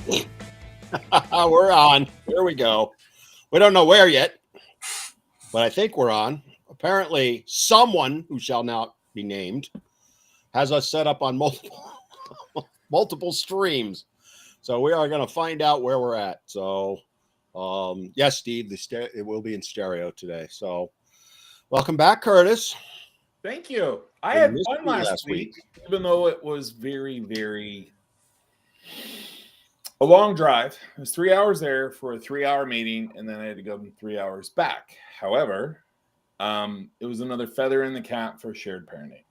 We're on. Here we go. We don't know where yet, but I think we're on. Apparently, someone who shall not be named has us set up on multiple streams. So we are going to find out where we're at. So, yes, Steve, it will be in stereo today. So, welcome back, Curtis. Thank you. I had fun last week, even though it was very a long drive. It was 3 hours there for a 3-hour meeting, and then I had to go 3 hours back. However, it was another feather in the cap for shared parenting.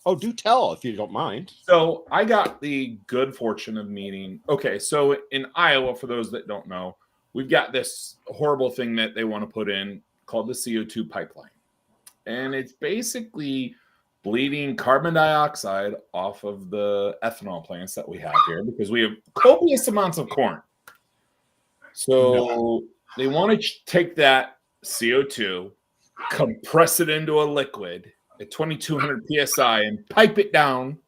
Oh, do tell if you don't mind. So I got the good fortune of meeting. Okay, so in Iowa, for those that don't know, we've got this horrible thing that they want to put in called the CO2 pipeline. And it's basically bleeding carbon dioxide off of the ethanol plants that we have here because we have copious amounts of corn. So they want to take that CO2, compress it into a liquid at 2200 psi and pipe it down.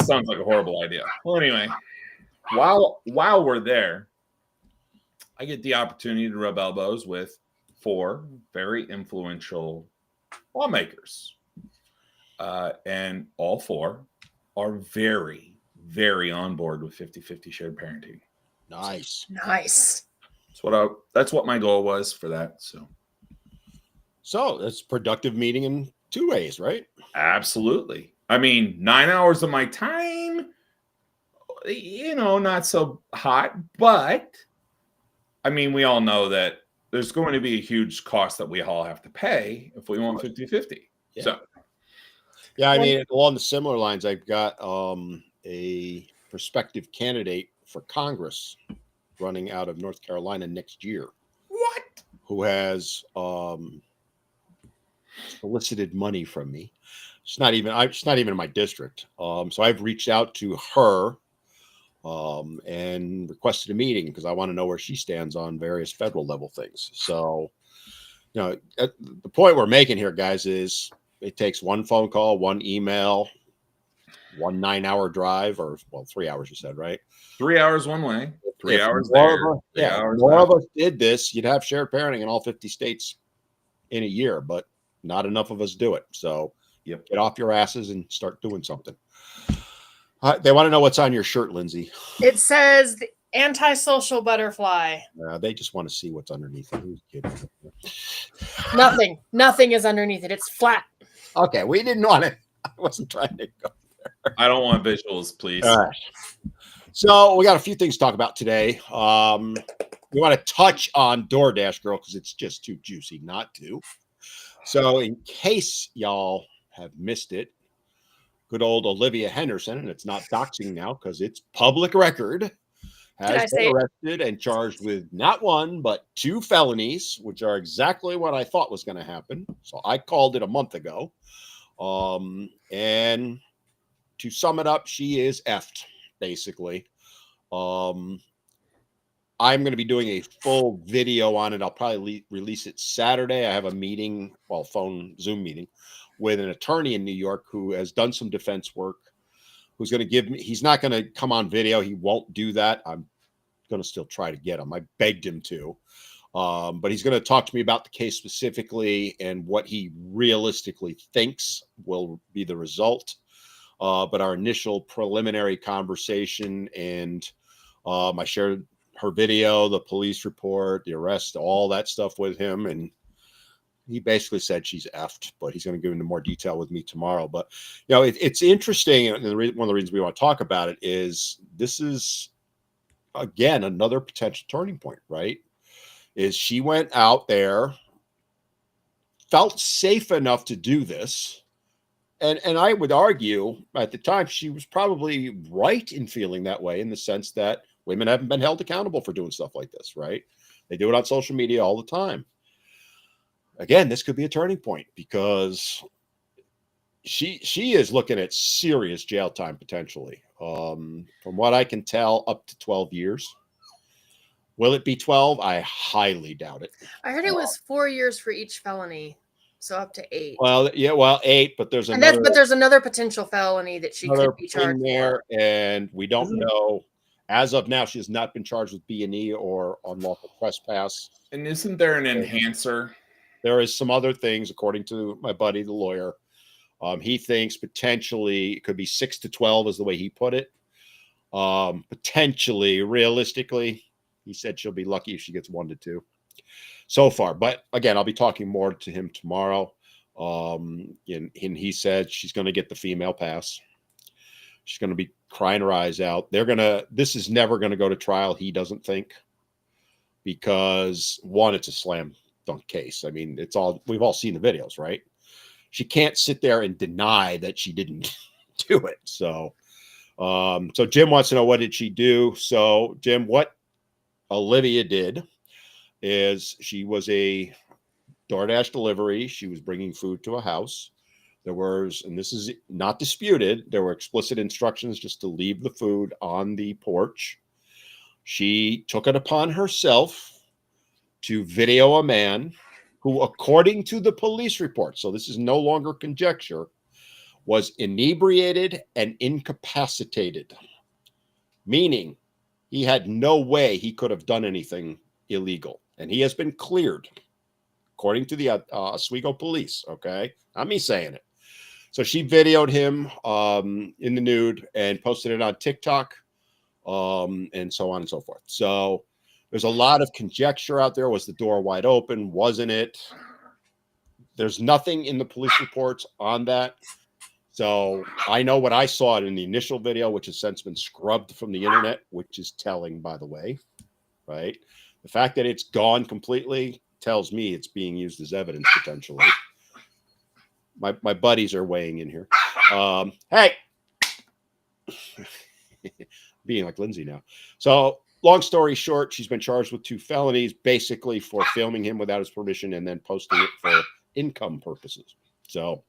Sounds like a horrible idea. Well, anyway, while we're there, I get the opportunity to rub elbows with 4 very influential lawmakers. And all 4 are very, very on board with 50-50 shared parenting. Nice. That's what my goal was for that. So that's a productive meeting in 2 ways, right? Absolutely. I mean, 9 hours of my time, not so hot, but I mean, we all know that there's going to be a huge cost that we all have to pay if we want 50-50. Yeah. So, yeah, I mean, along the similar lines, I've got a prospective candidate for Congress running out of North Carolina next year. What? Who has solicited money from me. It's not even in my district. So I've reached out to her and requested a meeting because I want to know where she stands on various federal level things. So, the point we're making here, guys, is it takes one phone call, one email, one 9-hour drive, or 3 hours, you said, right? 3 hours one way, 3 hours there. Yeah, more of us did this, you'd have shared parenting in all 50 states in a year, but not enough of us do it. So get off your asses and start doing something. They want to know what's on your shirt, Lindsay. It says the antisocial butterfly. They just want to see what's underneath it. Who's kidding? Nothing is underneath it. It's flat. Okay, we didn't want it. I wasn't trying to go there. I don't want visuals, please. All right. So we got a few things to talk about today. We want to touch on Doordash Girl because it's just too juicy not to. So in case y'all have missed it, good old Olivia Henderson, and it's not doxing now because it's public record, has been arrested and charged with not 1, but 2 felonies, which are exactly what I thought was going to happen. So I called it a month ago. And to sum it up, she is effed, basically. I'm going to be doing a full video on it. I'll probably release it Saturday. I have a meeting, Zoom meeting with an attorney in New York who has done some defense work, who's going to give me, he's not going to come on video. He won't do that. I'm going to still try to get him. I begged him to, but he's going to talk to me about the case specifically and what he realistically thinks will be the result. But our initial preliminary conversation, and I shared her video, the police report, the arrest, all that stuff with him. And he basically said she's effed, but he's going to go into more detail with me tomorrow. But, it's interesting. And one of the reasons we want to talk about it is this is, again, another potential turning point, right? Is she went out there, felt safe enough to do this. And I would argue at the time she was probably right in feeling that way, in the sense that women haven't been held accountable for doing stuff like this, right? They do it on social media all the time. Again, this could be a turning point because she is looking at serious jail time potentially. From what I can tell, up to 12 years. Will it be 12? I highly doubt it. I heard it was 4 years for each felony. So up to 8. Well, 8, but there's another potential felony that she could be charged there, and we don't know As of now, she has not been charged with B&E or unlawful trespass. And isn't there an enhancer? There is some other things, according to my buddy, the lawyer. He thinks potentially it could be 6 to 12 is the way he put it. Potentially, realistically, he said she'll be lucky if she gets 1 to 2 so far. But again, I'll be talking more to him tomorrow. And he said she's going to get the female pass. She's going to be crying her eyes out. This is never going to go to trial, he doesn't think, because one, it's a slam dunk case. I mean, we've all seen the videos, right? She can't sit there and deny that she didn't do it. So Jim wants to know, what did she do? So Jim, what Olivia did is she was a DoorDash delivery. She was bringing food to a house. There was, and this is not disputed, there were explicit instructions just to leave the food on the porch. She took it upon herself to video a man who, according to the police report, so this is no longer conjecture, was inebriated and incapacitated, meaning he had no way he could have done anything illegal. And he has been cleared, according to the Oswego police, okay? Not me saying it. So she videoed him in the nude and posted it on TikTok, and so on and so forth. So there's a lot of conjecture out there. Was the door wide open? Wasn't it? There's nothing in the police reports on that. So I know what I saw in the initial video, which has since been scrubbed from the internet, which is telling, by the way, right? The fact that it's gone completely tells me it's being used as evidence potentially. My buddies are weighing in here. Hey, being like Lindsay now. So long story short, she's been charged with 2 felonies, basically for filming him without his permission and then posting it for income purposes. So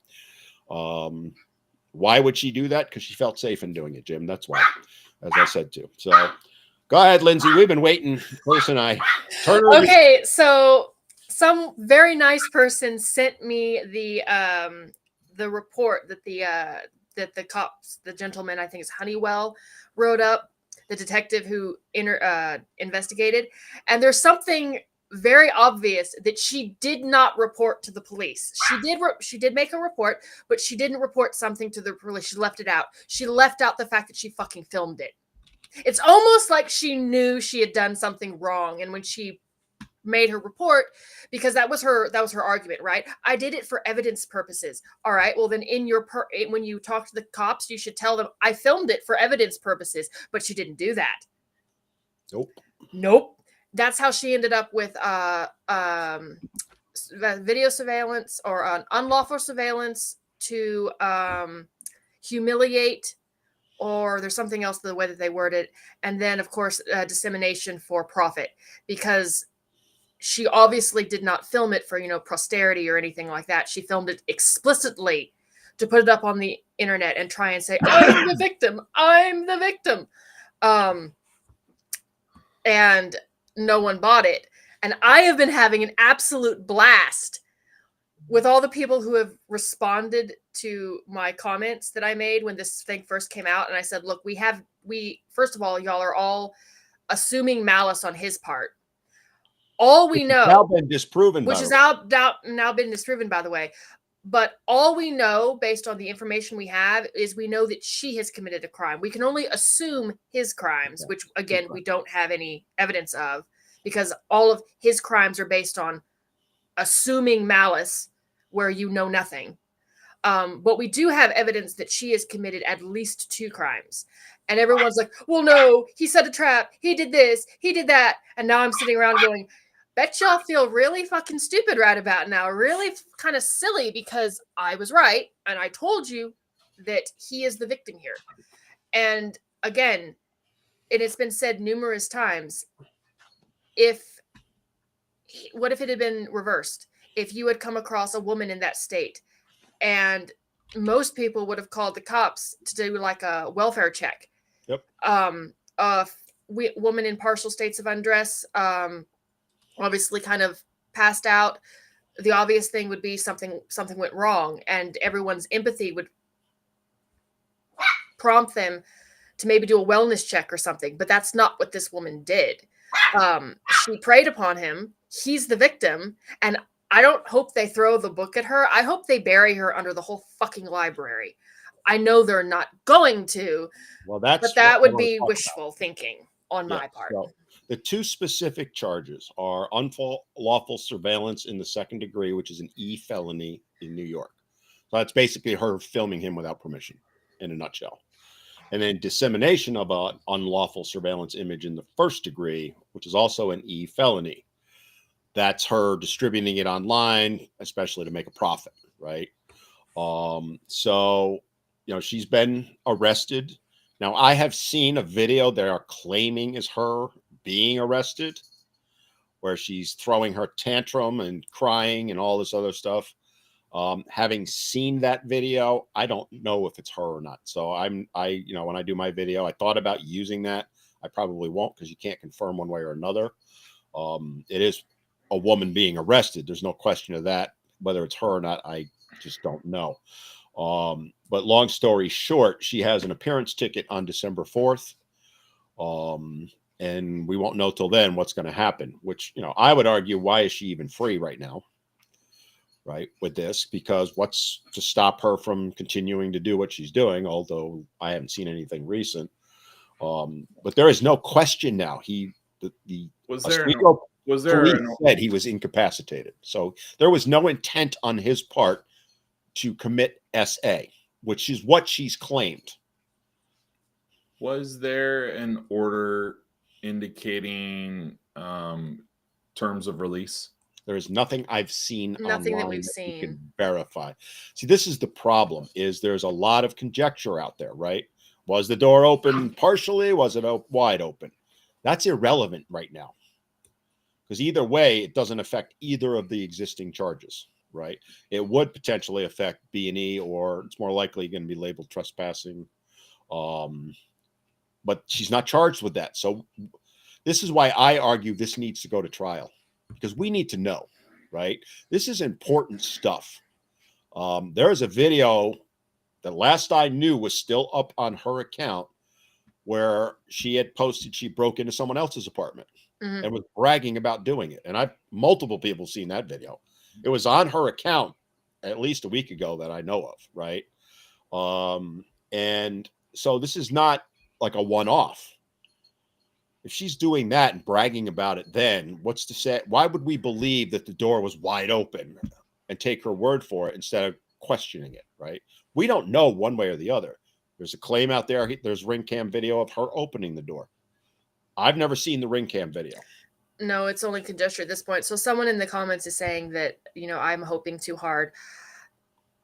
why would she do that? Because she felt safe in doing it, Jim. That's why, as I said too. So go ahead, Lindsay. We've been waiting. Chris and I. Okay, so some very nice person sent me the report that the cops, the gentleman, I think it's Honeywell, wrote up, the detective who investigated, and there's something very obvious that she did not report to the police. She did make a report, but she didn't report something to the police. She left it out. She left out the fact that she fucking filmed it. It's almost like she knew she had done something wrong, and when she made her report, because that was her argument, right? I did it for evidence purposes. All right, well then when you talk to the cops, you should tell them I filmed it for evidence purposes, but she didn't do that. Nope. That's how she ended up with video surveillance or unlawful surveillance to humiliate, or there's something else the way that they word it, and then of course dissemination for profit, because she obviously did not film it for, posterity or anything like that. She filmed it explicitly to put it up on the internet and try and say, I'm the victim. I'm the victim. And no one bought it. And I have been having an absolute blast with all the people who have responded to my comments that I made when this thing first came out. And I said, look, first of all, y'all are all assuming malice on his part. All we know, now been disproven, which is now been disproven, by the way. But all we know, based on the information we have, is we know that she has committed a crime. We can only assume his crimes, which again we don't have any evidence of, because all of his crimes are based on assuming malice, where you know nothing. But we do have evidence that she has committed at least 2 crimes. And everyone's like, well, no, he set a trap. He did this. He did that. And now I'm sitting around going, bet y'all feel really fucking stupid right about now. Really kind of silly, because I was right. And I told you that he is the victim here. And again, it's been said numerous times, what if it had been reversed? If you had come across a woman in that state, and most people would have called the cops to do like a welfare check. Yep. Woman in partial states of undress, obviously kind of passed out. The obvious thing would be something went wrong, and everyone's empathy would prompt them to maybe do a wellness check or something. But that's not what this woman did. She preyed upon him. He's the victim. And I don't hope they throw the book at her. I hope they bury her under the whole fucking library. I know they're not going to. Well, that's but that would be wishful thinking on my part. So the two specific charges are unlawful surveillance in the second degree, which is an E felony in New York. So that's basically her filming him without permission in a nutshell. And then dissemination of an unlawful surveillance image in the first degree, which is also an E felony. That's her distributing it online, especially to make a profit, right? So, she's been arrested. Now, I have seen a video they are claiming is her being arrested, where she's throwing her tantrum and crying and all this other stuff. Having seen that video, I don't know if it's her or not. So when I do my video, I thought about using that. I probably won't, because you can't confirm one way or another. It is a woman being arrested. There's no question of that. Whether it's her or not, I just don't know. But long story short, she has an appearance ticket on December 4th. And we won't know till then what's going to happen, which, I would argue, why is she even free right now? Right, with this, because what's to stop her from continuing to do what she's doing, although I haven't seen anything recent. But there is no question now. Was there said he was incapacitated. So there was no intent on his part to commit SA, which is what she's claimed. Was there an order indicating terms of release? There is nothing I've seen. Nothing that online we've that seen. you can verify. See, this is the problem, is there's a lot of conjecture out there, right? Was the door open partially? Was it wide open? That's irrelevant right now. Because either way, it doesn't affect either of the existing charges, right? It would potentially affect B&E, or it's more likely going to be labeled trespassing. But she's not charged with that. So this is why I argue this needs to go to trial. Because we need to know, right? This is important stuff. There is a video that last I knew was still up on her account, where she had posted she broke into someone else's apartment and was bragging about doing it. And multiple people seen that video. It was on her account at least a week ago that I know of, right? And so this is not like a one-off. If she's doing that and bragging about it, then what's to say? Why would we believe that the door was wide open and take her word for it instead of questioning it, right? We don't know one way or the other. There's a claim out there. There's ring cam video of her opening the door. I've never seen the ring cam video. No, it's only conjecture at this point. So someone in the comments is saying that, I'm hoping too hard.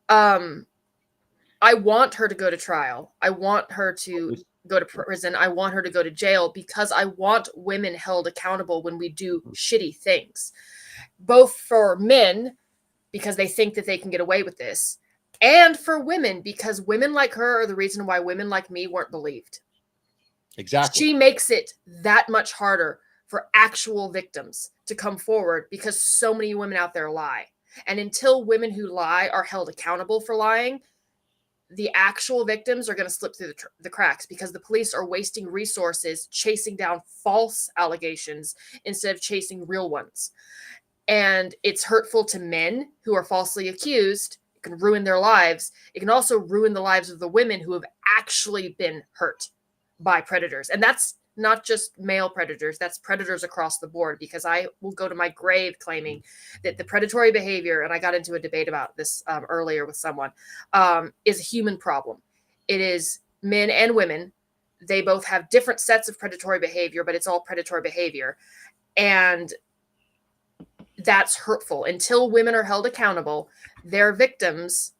I want her to go to trial. I want her to go to prison. I want her to go to jail, because I want women held accountable when we do shitty things, both for men, because they think that they can get away with this, and for women, because women like her are the reason why women like me weren't believed. Exactly. She makes it that much harder for actual victims to come forward, because so many women out there lie. And until women who lie are held accountable for lying, the actual victims are going to slip through the cracks, because the police are wasting resources chasing down false allegations instead of chasing real ones. And it's hurtful to men who are falsely accused. It can ruin their lives. It can also ruin the lives of the women who have actually been hurt by predators. And that's not just male predators, that's predators across the board, because I will go to my grave claiming that the predatory behavior, and I got into a debate about this earlier with someone, is a human problem. It is men and women. They both have different sets of predatory behavior, but it's all predatory behavior. And that's hurtful. Until women are held accountable, their victims,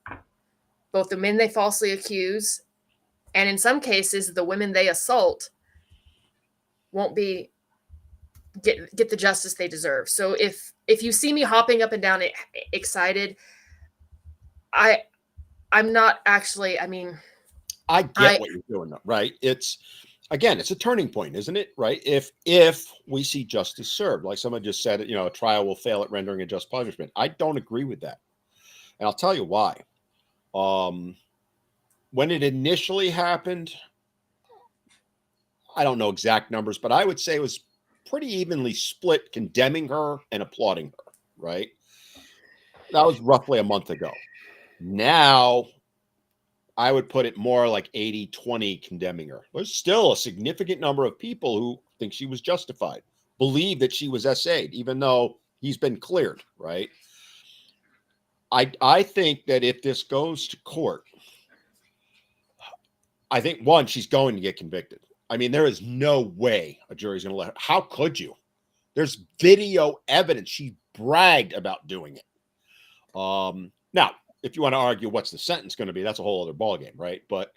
both the men they falsely accuse, and in some cases, the women they assault, won't get the justice they deserve. So if you see me hopping up and down excited, I'm not actually, I get what you're doing, right? It's a turning point, isn't it? Right? If we see justice served, like someone just said, a trial will fail at rendering a just punishment. I don't agree with that. And I'll tell you why. When it initially happened, I don't know exact numbers, but I would say it was pretty evenly split, condemning her and applauding her, right? That was roughly a month ago. Now, I would put it more like 80-20 condemning her. There's still a significant number of people who think she was justified, believe that she was SA'd, even though he's been cleared, right? I think that if this goes to court, I think, one, she's going to get convicted. I mean, there is no way a jury's going to let her. How could you? There's video evidence. She bragged about doing it. Now, if you want to argue what's the sentence going to be, that's a whole other ballgame, right? But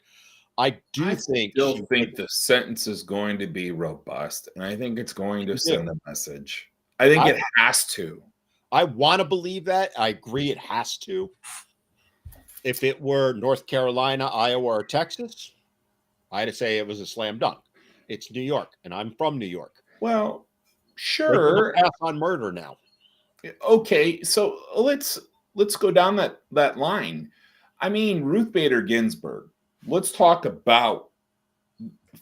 I still think the sentence is going to be robust, and I think it's going to send a message. I think it has to. I want to believe that. I agree it has to. If it were North Carolina, Iowa, or Texas, I'd say it was a slam dunk. It's New York, and I'm from New York. Well, sure. Pass on murder now. Okay, so let's go down that line. I mean, Ruth Bader Ginsburg. Let's talk about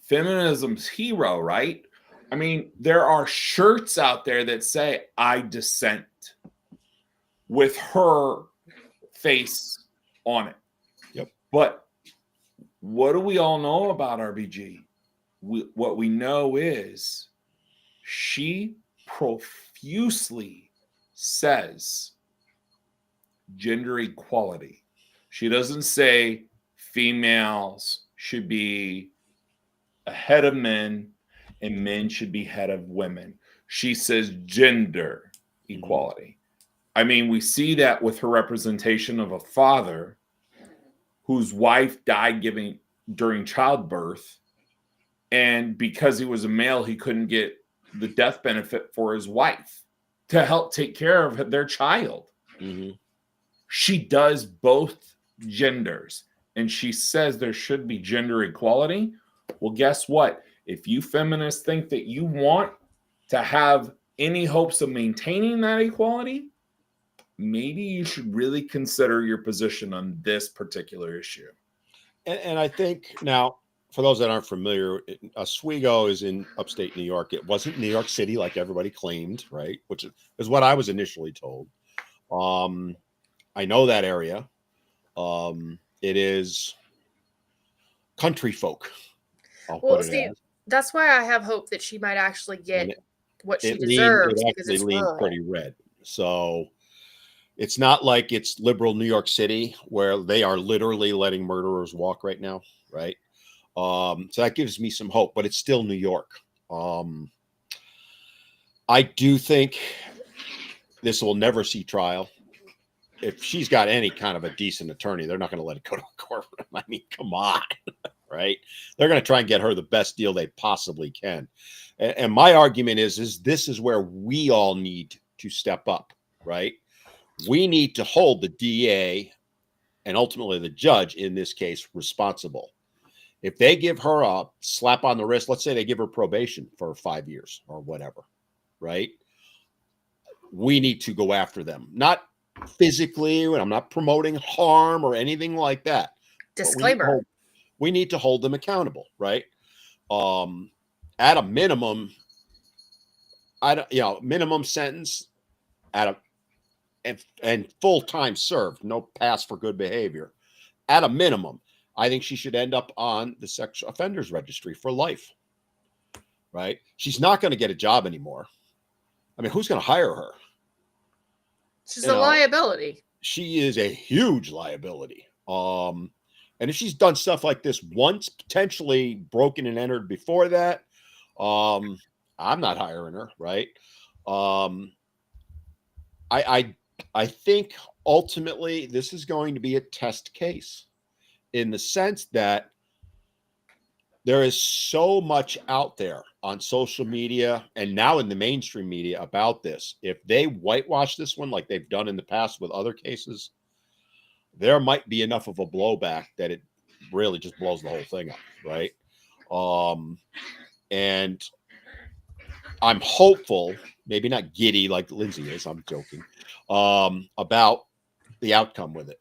feminism's hero, right? I mean, there are shirts out there that say "I dissent" with her face on it. Yep. But what do we all know about RBG? What we know is she profusely says gender equality. She doesn't say females should be ahead of men and men should be ahead of women. She says gender equality. I mean, we see that with her representation of a father whose wife died during childbirth, and because he was a male, he couldn't get the death benefit for his wife to help take care of their child. Mm-hmm. She does both genders, and she says there should be gender equality. Well, guess what? If you feminists think that you want to have any hopes of maintaining that equality, maybe you should really consider your position on this particular issue. And I think now, for those that aren't familiar, Oswego is in upstate New York. It wasn't New York City like everybody claimed, right? Which is what I was initially told. I know that area. It is country folk. Well, see, that's why I have hope that she might actually get what she deserves, because it's rural. Pretty red. So it's not like it's liberal New York City where they are literally letting murderers walk right now, right? So that gives me some hope, but it's still New York. I do think this will never see trial. If she's got any kind of a decent attorney, they're not going to let it go to court. I mean, come on, right? They're going to try and get her the best deal they possibly can. And my argument is this is where we all need to step up, right? We need to hold the DA and ultimately the judge in this case responsible. If they give her a slap on the wrist, let's say they give her probation for 5 years or whatever, right? We need to go after them, not physically, and I'm not promoting harm or anything like that. Disclaimer. We need to hold them accountable, right? At a minimum, minimum sentence and full time served, no pass for good behavior. At a minimum, I think she should end up on the sexual offenders registry for life, right? She's not going to get a job anymore. I mean, who's going to hire her? She's a liability. She is a huge liability. And if she's done stuff like this once, potentially broken and entered before that, I'm not hiring her, right? I think ultimately this is going to be a test case in the sense that there is so much out there on social media and now in the mainstream media about this. If they whitewash this one like they've done in the past with other cases, there might be enough of a blowback that it really just blows the whole thing up, right? And I'm hopeful, maybe not giddy like Lindsay is, I'm joking, about the outcome with it.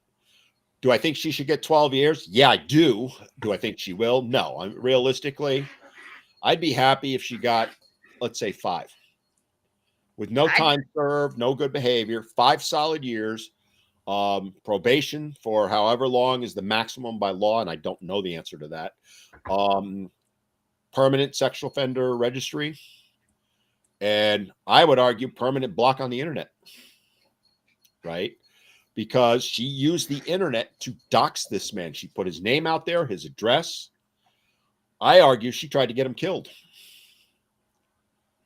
Do I think she should get 12 years? Yeah, I do. Do I think she will? No. Realistically, I'd be happy if she got, let's say, 5. With no time served, no good behavior, 5 solid years, probation for however long is the maximum by law, and I don't know the answer to that. Permanent sexual offender registry, and I would argue permanent block on the internet, right? Because she used the internet to dox this man. She put his name out there, his address. I argue she tried to get him killed.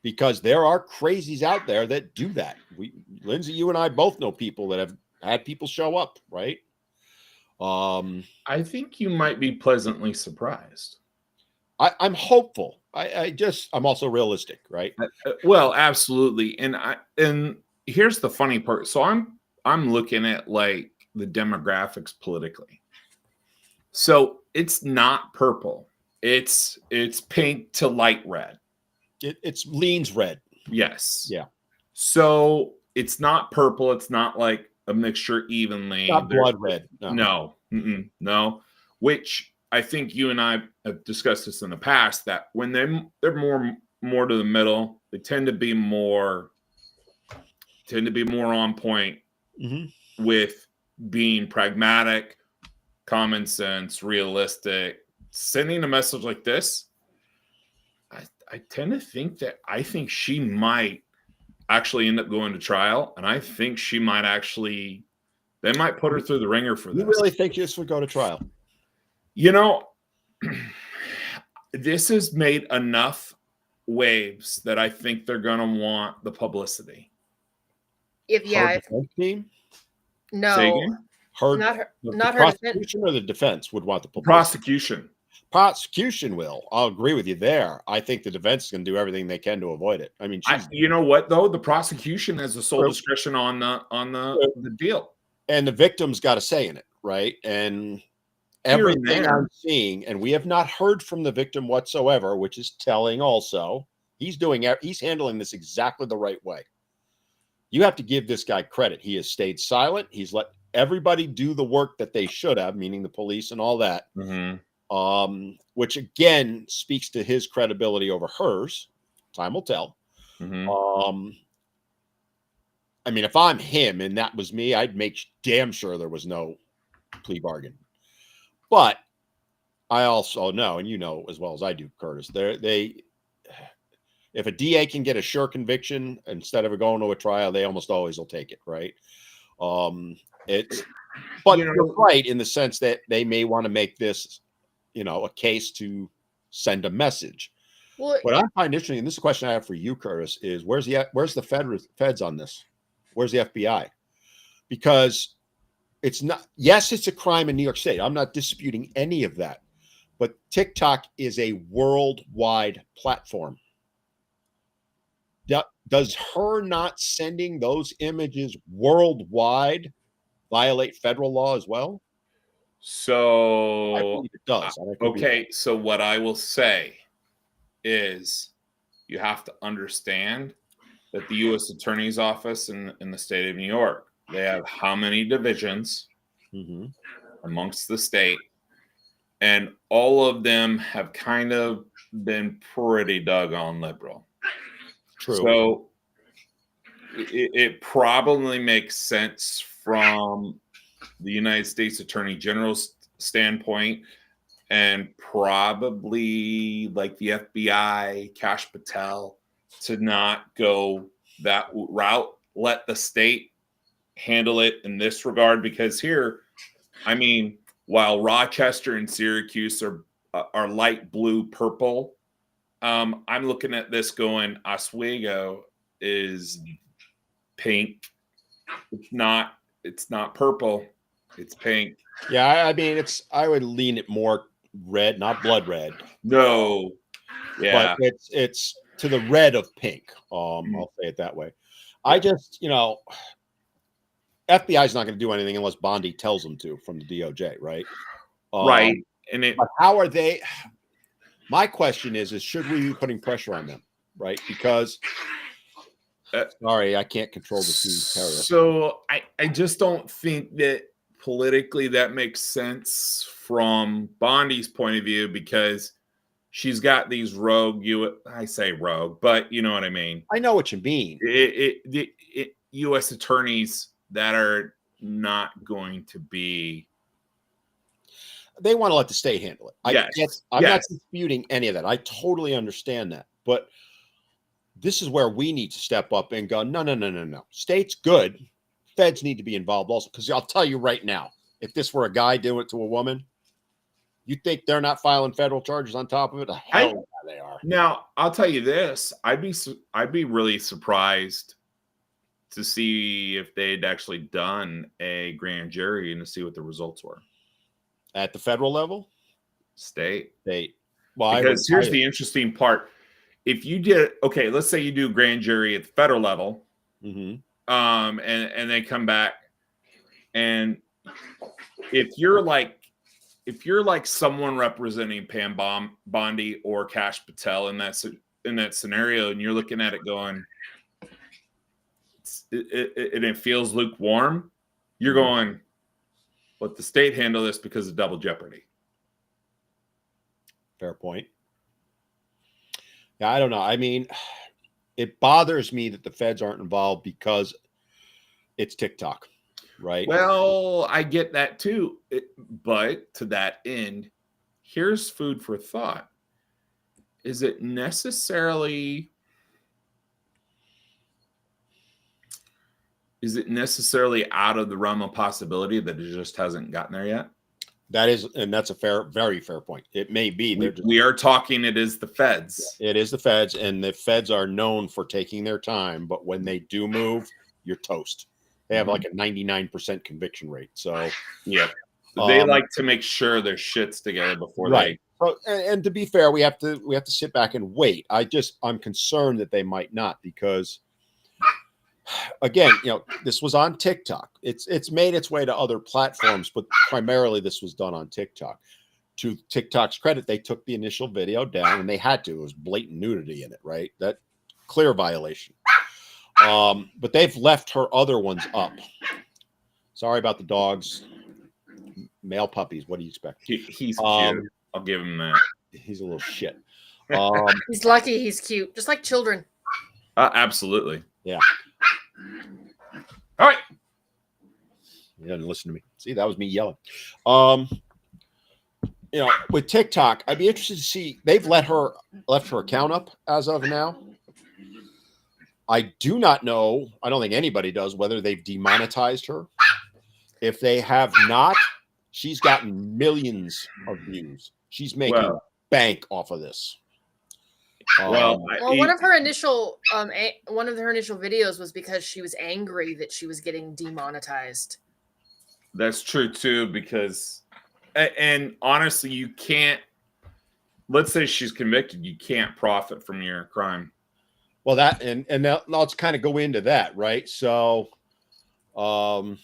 Because there are crazies out there that do that. Lindsay, you and I both know people that have had people show up, right? I think you might be pleasantly surprised. I'm hopeful. I'm also realistic, right? Well, absolutely. And here's the funny part. So I'm looking at like the demographics politically. So it's not purple. It's pink to light red. It's leans red. Yes. Yeah. So it's not purple. It's not like a mixture evenly. Not blood red. No. No. Which I think you and I have discussed this in the past, that when they're more to the middle, they tend to be more on point with being pragmatic, common sense, realistic. Sending a message like this, I tend to think that she might actually end up going to trial, and I think they might put her through the ringer for this. You really think this would go to trial? You know, this has made enough waves that I think they're going to want the publicity. Team? No, not her. Not her. Prosecution or the defense would want the publicity? Prosecution. Prosecution will. I'll agree with you there. I think the defense is going to do everything they can to avoid it. I mean, you know what though? The prosecution has the sole discretion on the deal, and the victim's got a say in it, right? And everything I'm seeing, and we have not heard from the victim whatsoever, which is telling. Also, he's handling this exactly the right way. You have to give this guy credit. He has stayed silent. He's let everybody do the work that they should have, meaning the police and all that. Which again speaks to his credibility over hers. Time will tell. I mean, if I'm him and that was me, I'd make damn sure there was no plea bargain. But I also know, and you know as well as I do, Curtis, if a DA can get a sure conviction instead of going to a trial, they almost always will take it, right? But you're right in the sense that they may want to make this, a case to send a message. Well, what I find interesting, and this is a question I have for you, Curtis, is where's the feds on this? Where's the FBI? Because it's not, yes, it's a crime in New York State. I'm not disputing any of that. But TikTok is a worldwide platform. Does her not sending those images worldwide violate federal law as well? So I believe it does. Okay, so what I will say is you have to understand that the U.S. Attorney's Office in the state of New York, they have how many divisions amongst the state, and all of them have kind of been pretty doggone liberal. True. So it probably makes sense from the United States Attorney General's standpoint, and probably like the FBI, Kash Patel, to not go that route. Let the state handle it in this regard, because here, I mean, while Rochester and Syracuse are light blue purple, I'm looking at this going, Oswego is pink. It's not purple. It's pink. Yeah, I mean, I would lean it more red, not blood red. No. Yeah. But it's to the red of pink. I'll say it that way. I just, FBI is not going to do anything unless Bondi tells them to from the DOJ, right? Right. But how are they? My question is should we be putting pressure on them, right? Because sorry, I can't control the two terrorists. So I just don't think that politically that makes sense from Bondi's point of view, because she's got these rogue, I say rogue, but you know what I mean. I know what you mean. U.S. attorneys that are not going to be. They want to let the state handle it. I'm not disputing any of that. I totally understand that. But this is where we need to step up and go, no. State's good. Feds need to be involved also. Because I'll tell you right now, if this were a guy doing it to a woman, you think they're not filing federal charges on top of it? Hell yeah, they are. Now, I'll tell you this. I'd be really surprised to see if they'd actually done a grand jury and to see what the results were. At the federal level? State. Well, because here's the interesting part. If you did, okay, let's say you do grand jury at the federal level, and they come back, and if you're like someone representing Pam Bondi or Kash Patel in that scenario, and you're looking at it going, it feels lukewarm, you're going, let the state handle this because of double jeopardy. Fair point. Yeah, I don't know. I mean, it bothers me that the feds aren't involved because it's TikTok, right? Well, I get that too. But to that end, here's food for thought. Is it necessarily out of the realm of possibility that it just hasn't gotten there yet? That's a very fair point. It may be. We are talking, it is the feds. It is the feds, and the feds are known for taking their time, but when they do move, you're toast. They have like a 99% conviction rate. So yeah, they like to make sure their shit's together before they. So, and to be fair, we have to sit back and wait. I'm concerned that they might not, because again, this was on TikTok. It's made its way to other platforms, but primarily this was done on TikTok. To TikTok's credit, they took the initial video down, and they had to. It was blatant nudity in it, right? That clear violation. But they've left her other ones up. Sorry about the dogs. Male puppies. What do you expect? He's cute. I'll give him that. He's a little shit. He's lucky he's cute, just like children. Absolutely. Yeah. All right. You didn't listen to me. See, that was me yelling. With TikTok, I'd be interested to see. They've left her account up as of now. I do not know. I don't think anybody does whether they've demonetized her. If they have not, she's gotten millions of views. She's making bank off of this. One of her initial videos was because she was angry that she was getting demonetized. That's true too, because, and honestly, you can't. Let's say she's convicted, you can't profit from your crime. Well, that and now let's kind of go into that, right? So, we're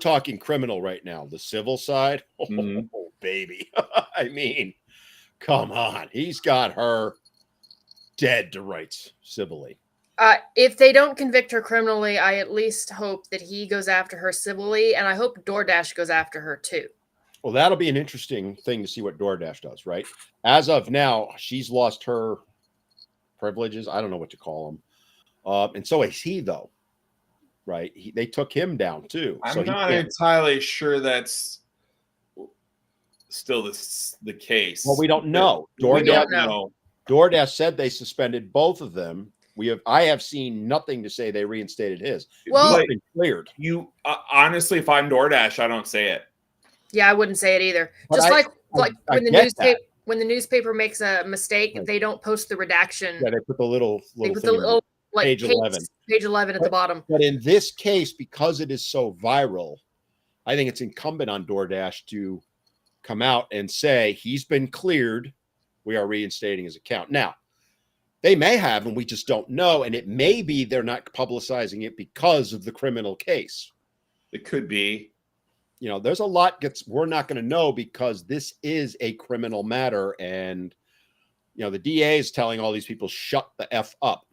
talking criminal right now. The civil side, oh baby, I mean. Come on. He's got her dead to rights civilly. If they don't convict her criminally, I at least hope that he goes after her civilly, and I hope Doordash goes after her too. Well, that'll be an interesting thing to see what Doordash does, right? As of now, she's lost her privileges. I don't know what to call them. And so is he, though, right? They took him down too. I'm not entirely sure that's still the case. Well, we don't know. Doordash said they suspended both of them. I have seen nothing to say they reinstated his. Well, he's been cleared. Honestly, if I'm Doordash, I don't say it. Yeah, I wouldn't say it either. But just like when the newspaper makes a mistake, they don't post the redaction. Yeah, they put the little like page 11. Page 11 at the bottom. But in this case, because it is so viral, I think it's incumbent on Doordash to come out and say he's been cleared. We are reinstating his account. Now, they may have, and we just don't know. And it may be they're not publicizing it because of the criminal case. It could be. There's a lot we're not going to know because this is a criminal matter. And, the DA is telling all these people, shut the F up.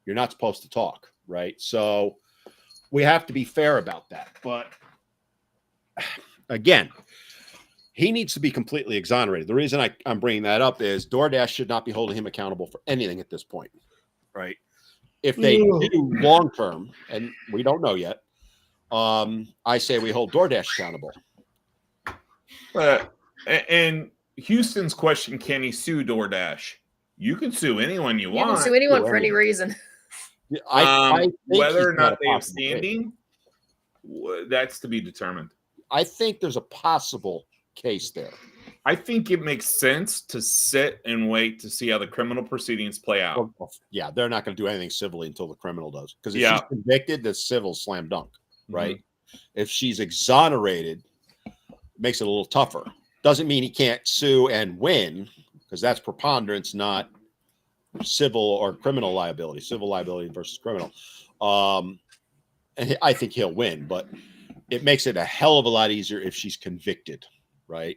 You're not supposed to talk, right? So we have to be fair about that. But again, he needs to be completely exonerated. The reason I'm bringing that up is DoorDash should not be holding him accountable for anything at this point, right? If they do long term, and we don't know yet, I say we hold DoorDash accountable. And Houston's question: can he sue DoorDash? You can sue anyone you want. You can sue anyone for any reason. I think whether or he's got not a they have possible standing, that's to be determined. I think there's a possible case there. I think it makes sense to sit and wait to see how the criminal proceedings play out. Well, yeah, they're not going to do anything civilly until the criminal does. Because if Yeah. she's convicted, the civil slam dunk, right? If she's exonerated, it makes it a little tougher. Doesn't mean he can't sue and win, because that's preponderance, not civil or criminal liability. Civil liability versus criminal. And I think he'll win, but it makes it a hell of a lot easier if she's convicted, right?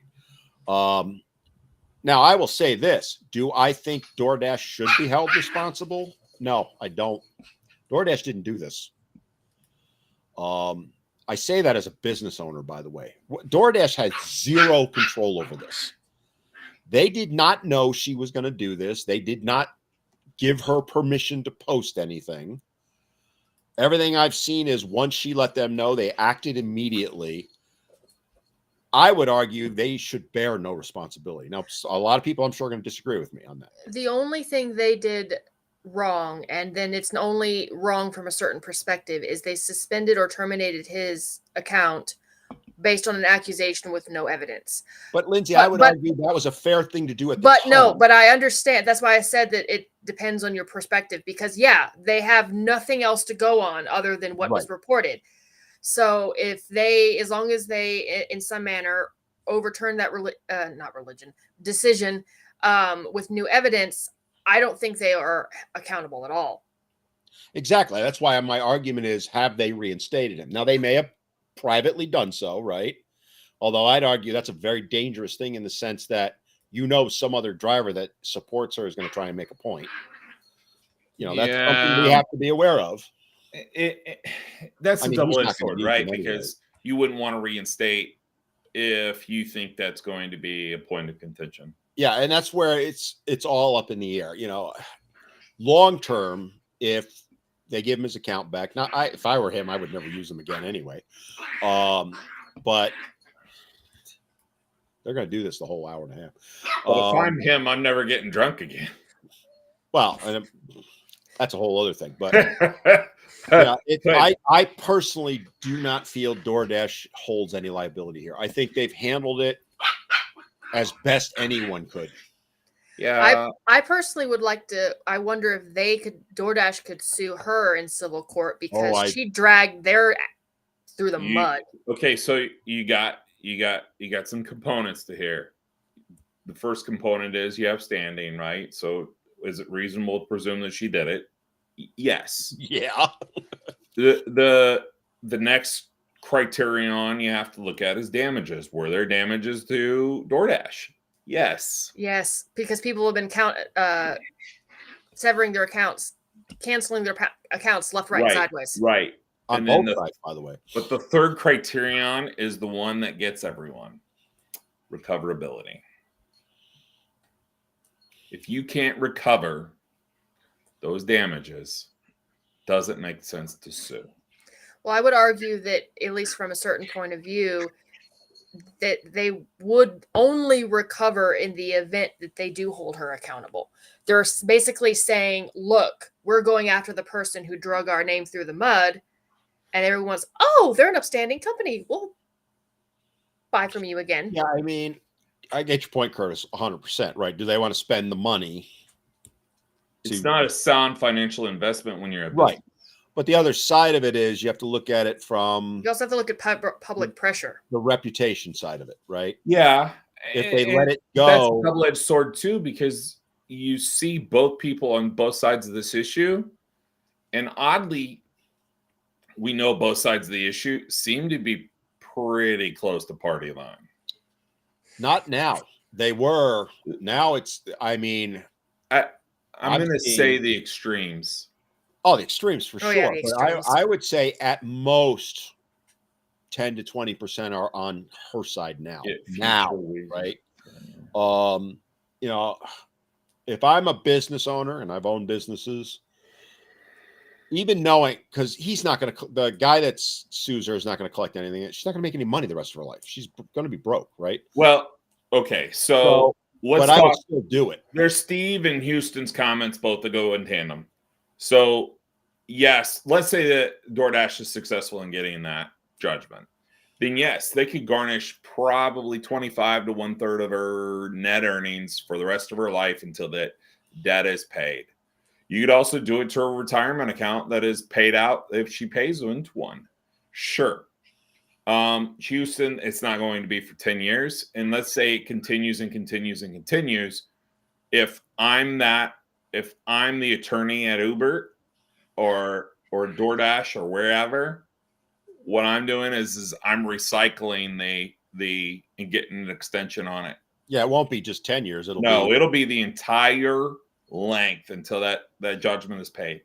Now, I will say this. Do I think DoorDash should be held responsible? No, I don't. DoorDash didn't do this. I say that as a business owner, by the way. DoorDash had zero control over this. They did not know she was going to do this. They did not give her permission to post anything. Everything I've seen is once she let them know, they acted immediately. I would argue they should bear no responsibility. Now, a lot of people, I'm sure, are going to disagree with me on that. The only thing they did wrong, and then it's only wrong from a certain perspective, is they suspended or terminated his account based on an accusation with no evidence. But Lindsay, I would argue that was a fair thing to do at the time. No, but I understand. That's why I said that it depends on your perspective, because they have nothing else to go on other than what was reported. So if they, as long as they in some manner overturn that decision with new evidence, I don't think they are accountable at all. Exactly. That's why my argument is, have they reinstated him? Now, they may have privately done so, right? Although I'd argue that's a very dangerous thing in the sense that, some other driver that supports her is going to try and make a point. That's something we have to be aware of. That's a double-edged sword, right? Because you wouldn't want to reinstate if you think that's going to be a point of contention. Yeah, and that's where it's all up in the air. Long term, if they give him his account back. Now, if I were him, I would never use him again anyway. But they're going to do this the whole hour and a half. Well, if I'm him, I'm never getting drunk again. Well, and that's a whole other thing. But yeah, I personally do not feel DoorDash holds any liability here. I think they've handled it as best anyone could. Yeah. I personally would like to. I wonder if DoorDash could sue her in civil court because she dragged their through the mud. Okay, so you got some components to here. The first component is you have standing, right? So is it reasonable to presume that she did it? Yes. Yeah. The next criterion you have to look at is damages. Were there damages to DoorDash? Yes. Yes, because people have been severing their accounts, canceling their accounts left, right, and sideways. Right. On both sides, by the way. But the third criterion is the one that gets everyone. Recoverability. If you can't recover those damages, doesn't make sense to sue. Well, I would argue that, at least from a certain point of view, that they would only recover in the event that they do hold her accountable. They're basically saying, look, we're going after the person who drug our name through the mud. And everyone's, they're an upstanding company. We'll buy from you again. Yeah, I mean, I get your point, Curtis, 100%, right? Do they want to spend the money? It's not a sound financial investment when you're a right. But the other side of it is you have to look at it from... You also have to look at public pressure. The reputation side of it, right? Yeah. If they let it go... That's a double-edged sword, too, because you see both people on both sides of this issue. And oddly, we know both sides of the issue seem to be pretty close to party line. Not now. They were. Now it's... I mean... I'm going to say the extremes. Oh, the extremes for sure. Yeah, the extremes. But I would say at most 10 to 20% are on her side now. Yeah, Now, right? You know, if I'm a business owner and I've owned businesses, even knowing, because he's not going to, the guy that sues her is not going to collect anything. She's not going to make any money the rest of her life. She's going to be broke, right? Well, okay, so let's but I would talk. still do it. There's Steve and Houston's comments both that go in tandem. So, yes, let's say that DoorDash is successful in getting that judgment. Then, yes, they could garnish probably 25 to 1/3 of her net earnings for the rest of her life until that debt is paid. You could also do it to a retirement account that is paid out if she pays into one. Sure. Houston, it's not going to be for 10 years. And let's say it continues and continues and continues. If I'm the attorney at Uber or DoorDash or wherever, what I'm doing is I'm recycling the and getting an extension on it. Yeah, it won't be just 10 years. It'll be the entire length until that judgment is paid.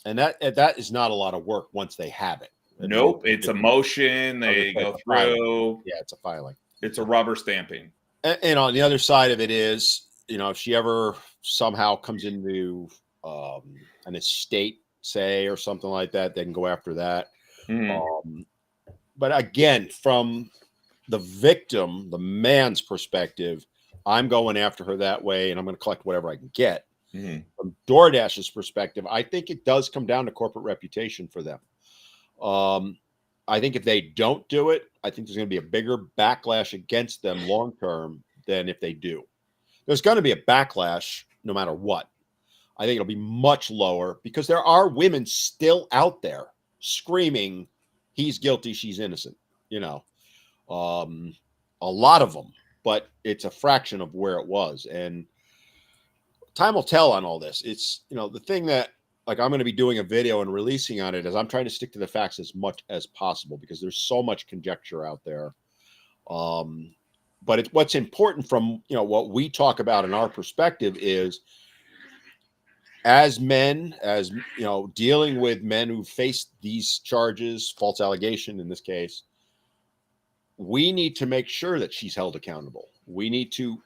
And that is not a lot of work once they have it. Nope, it's a motion. They go through. Yeah, it's a filing. It's a rubber stamping. And on the other side of it is, if she ever somehow comes into an estate, say, or something like that, they can go after that. But again, from the victim, the man's perspective, I'm going after her that way, and I'm going to collect whatever I can get. From DoorDash's perspective, I think it does come down to corporate reputation for them. I think if they don't do it, I think there's going to be a bigger backlash against them long term than if they do. There's going to be a backlash no matter what. I think it'll be much lower because there are women still out there screaming, he's guilty, she's innocent. A lot of them, but it's a fraction of where it was. And time will tell on all this. It's, the thing that, like, I'm going to be doing a video and releasing on it is I'm trying to stick to the facts as much as possible because there's so much conjecture out there. But what's important from, what we talk about in our perspective is as men, dealing with men who face these charges, false allegation in this case, we need to make sure that she's held accountable. We need to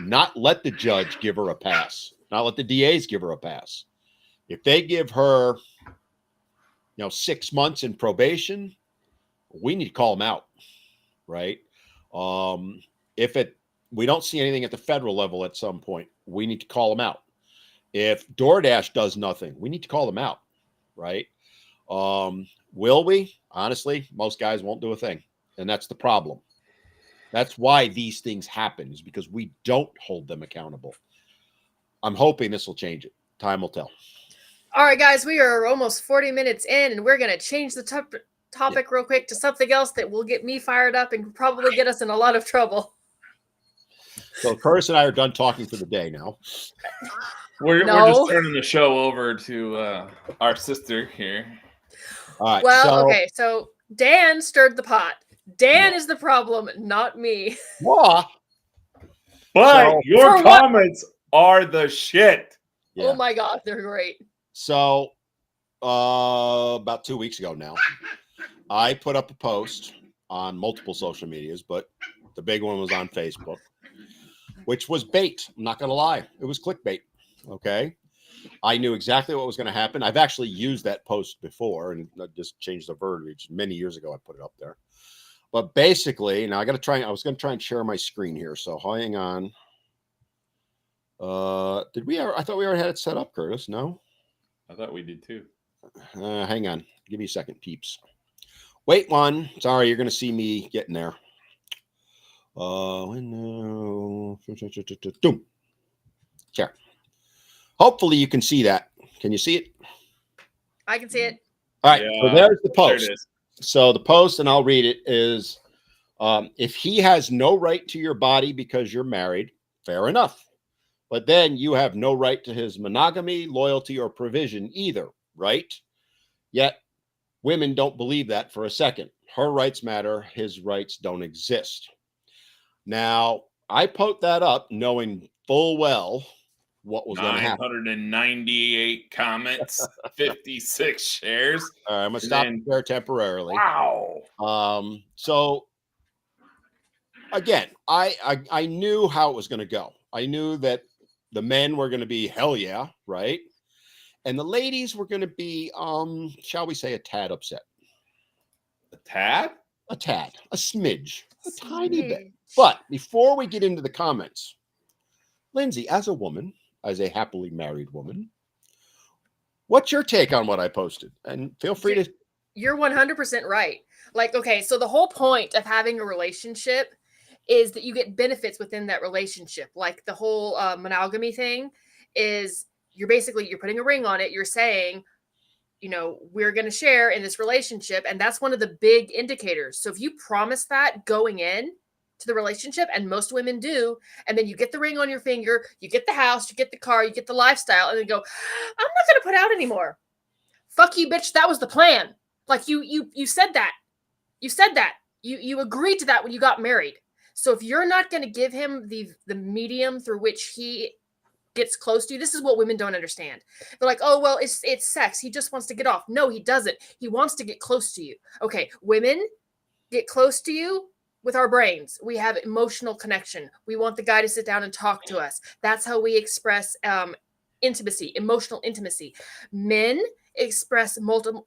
not let the judge give her a pass, not let the DAs give her a pass. If they give her, 6 months in probation, we need to call them out, right? We don't see anything at the federal level at some point, we need to call them out. If DoorDash does nothing, we need to call them out, right? Will we? Honestly, most guys won't do a thing. And that's the problem. That's why these things happen, is because we don't hold them accountable. I'm hoping this will change it. Time will tell. All right, guys, we are almost 40 minutes in, and we're going to change the topic real quick to something else that will get me fired up and probably get us in a lot of trouble. So Curtis and I are done talking for the day now. We're just turning the show over to our sister here. All right. Well, okay, so Dan stirred the pot. Dan is the problem, not me. What? But your comments are the shit. Yeah. Oh my God, they're great. So about 2 weeks ago now, I put up a post on multiple social medias, but the big one was on Facebook, which was bait. I'm not going to lie. It was clickbait. Okay. I knew exactly what was going to happen. I've actually used that post before and I just changed the verbiage. Many years ago, I put it up there. But basically, now I was going to try and share my screen here. So hang on. I thought we already had it set up, Curtis. No? I thought we did too. Hang on. Give me a second, peeps. Wait one. Sorry, you're going to see me getting there. Boom. Sure. Hopefully you can see that. Can you see it? I can see it. All right. Yeah, so there's the post. There it is. So the post, and I'll read it, is if he has no right to your body because you're married, fair enough. But then you have no right to his monogamy, loyalty, or provision either, right? Yet women don't believe that for a second. Her rights matter. His rights don't exist. Now, I put that up knowing full well what was going to happen. 998 comments, 56 shares. All right, I'm going to stop there temporarily. Wow. So again, I knew how it was going to go. I knew that the men were going to be hell yeah, right? And the ladies were going to be, shall we say, a tad upset. A tad? A tad, a smidge, a tiny bit. But before we get into the comments, Lindsay, as a woman, as a happily married woman, what's your take on what I posted? And feel free to. You're 100% right. Like, okay, so the whole point of having a relationship is that you get benefits within that relationship. Like the whole monogamy thing is you're putting a ring on it. You're saying, you know, we're going to share in this relationship. And that's one of the big indicators. So if you promise that going in to the relationship, and most women do, and then you get the ring on your finger, you get the house, you get the car, you get the lifestyle, and then go, I'm not going to put out anymore. Fuck you, bitch. That was the plan. Like you said that. You said that. You agreed to that when you got married. So if you're not going to give him the medium through which he gets close to you, this is what women don't understand. They're like, oh, well, it's sex. He just wants to get off. No, he doesn't. He wants to get close to you. Okay, women get close to you with our brains. We have emotional connection. We want the guy to sit down and talk to us. That's how we express intimacy, emotional intimacy. Men express emotional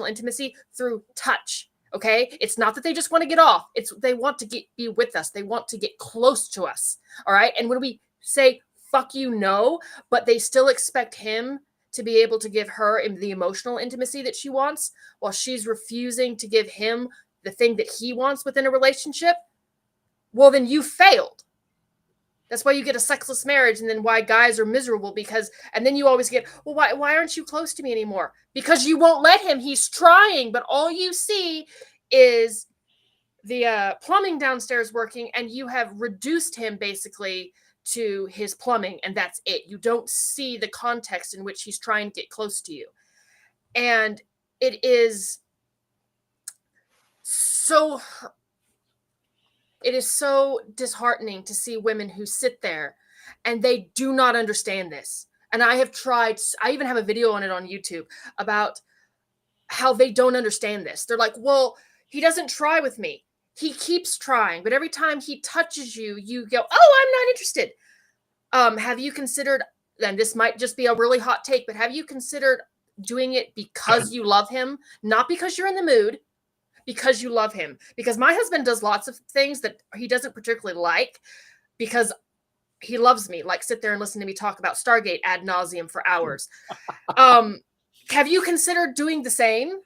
intimacy through touch. Okay, it's not that they just want to get off. It's they want to be with us. They want to get close to us. All right, and when we say fuck you, no, but they still expect him to be able to give her the emotional intimacy that she wants, while she's refusing to give him the thing that he wants within a relationship, well, then you failed. That's why you get a sexless marriage, and then why guys are miserable, and then you always get, well, why aren't you close to me anymore? Because you won't let him. He's trying, but all you see is the plumbing downstairs working, and you have reduced him basically to his plumbing, and that's it. You don't see the context in which he's trying to get close to you. And it is so disheartening to see women who sit there and they do not understand this. And I even have a video on it on YouTube about how they don't understand this. They're like, well, he doesn't try with me. He keeps trying, but every time he touches you, you go, oh, I'm not interested. Have you considered, and this might just be a really hot take, but have you considered doing it because you love him, not because you're in the mood, because you love him? Because my husband does lots of things that he doesn't particularly like because he loves me, like sit there and listen to me talk about Stargate ad nauseum for hours. Have you considered doing the same?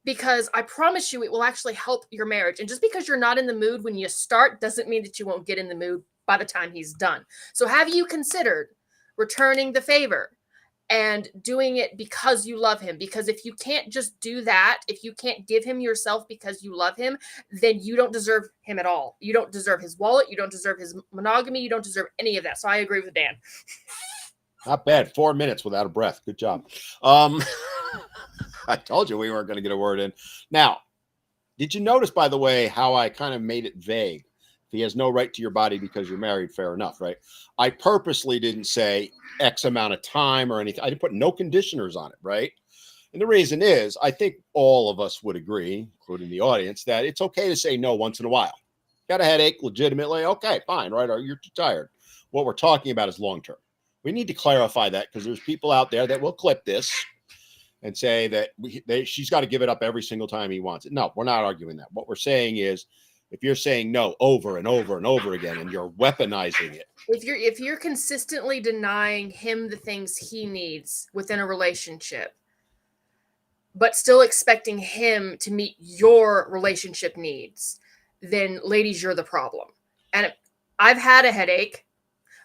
Because I promise you it will actually help your marriage. And just because you're not in the mood when you start doesn't mean that you won't get in the mood by the time he's done. So have you considered returning the favor and doing it because you love him? Because if you can't just do that, if you can't give him yourself because you love him, then you don't deserve him at all. You don't deserve his wallet. You don't deserve his monogamy. You don't deserve any of that. So I agree with Dan. Not bad. 4 minutes without a breath. Good job. I told you we weren't going to get a word in. Now, did you notice, by the way, how I kind of made it vague? If he has no right to your body because you're married, fair enough, right? I purposely didn't say X amount of time or anything. I didn't put no conditioners on it, right? And the reason is, I think all of us would agree, including the audience, that it's okay to say no once in a while. Got a headache, legitimately, okay, fine, right? Or you're too tired. What we're talking about is long-term. We need to clarify that because there's people out there that will clip this and say that she's got to give it up every single time he wants it. No, we're not arguing that. What we're saying is, if you're saying no over and over and over again and you're weaponizing it, if you're consistently denying him the things he needs within a relationship, but still expecting him to meet your relationship needs, then ladies, you're the problem. And I've had a headache,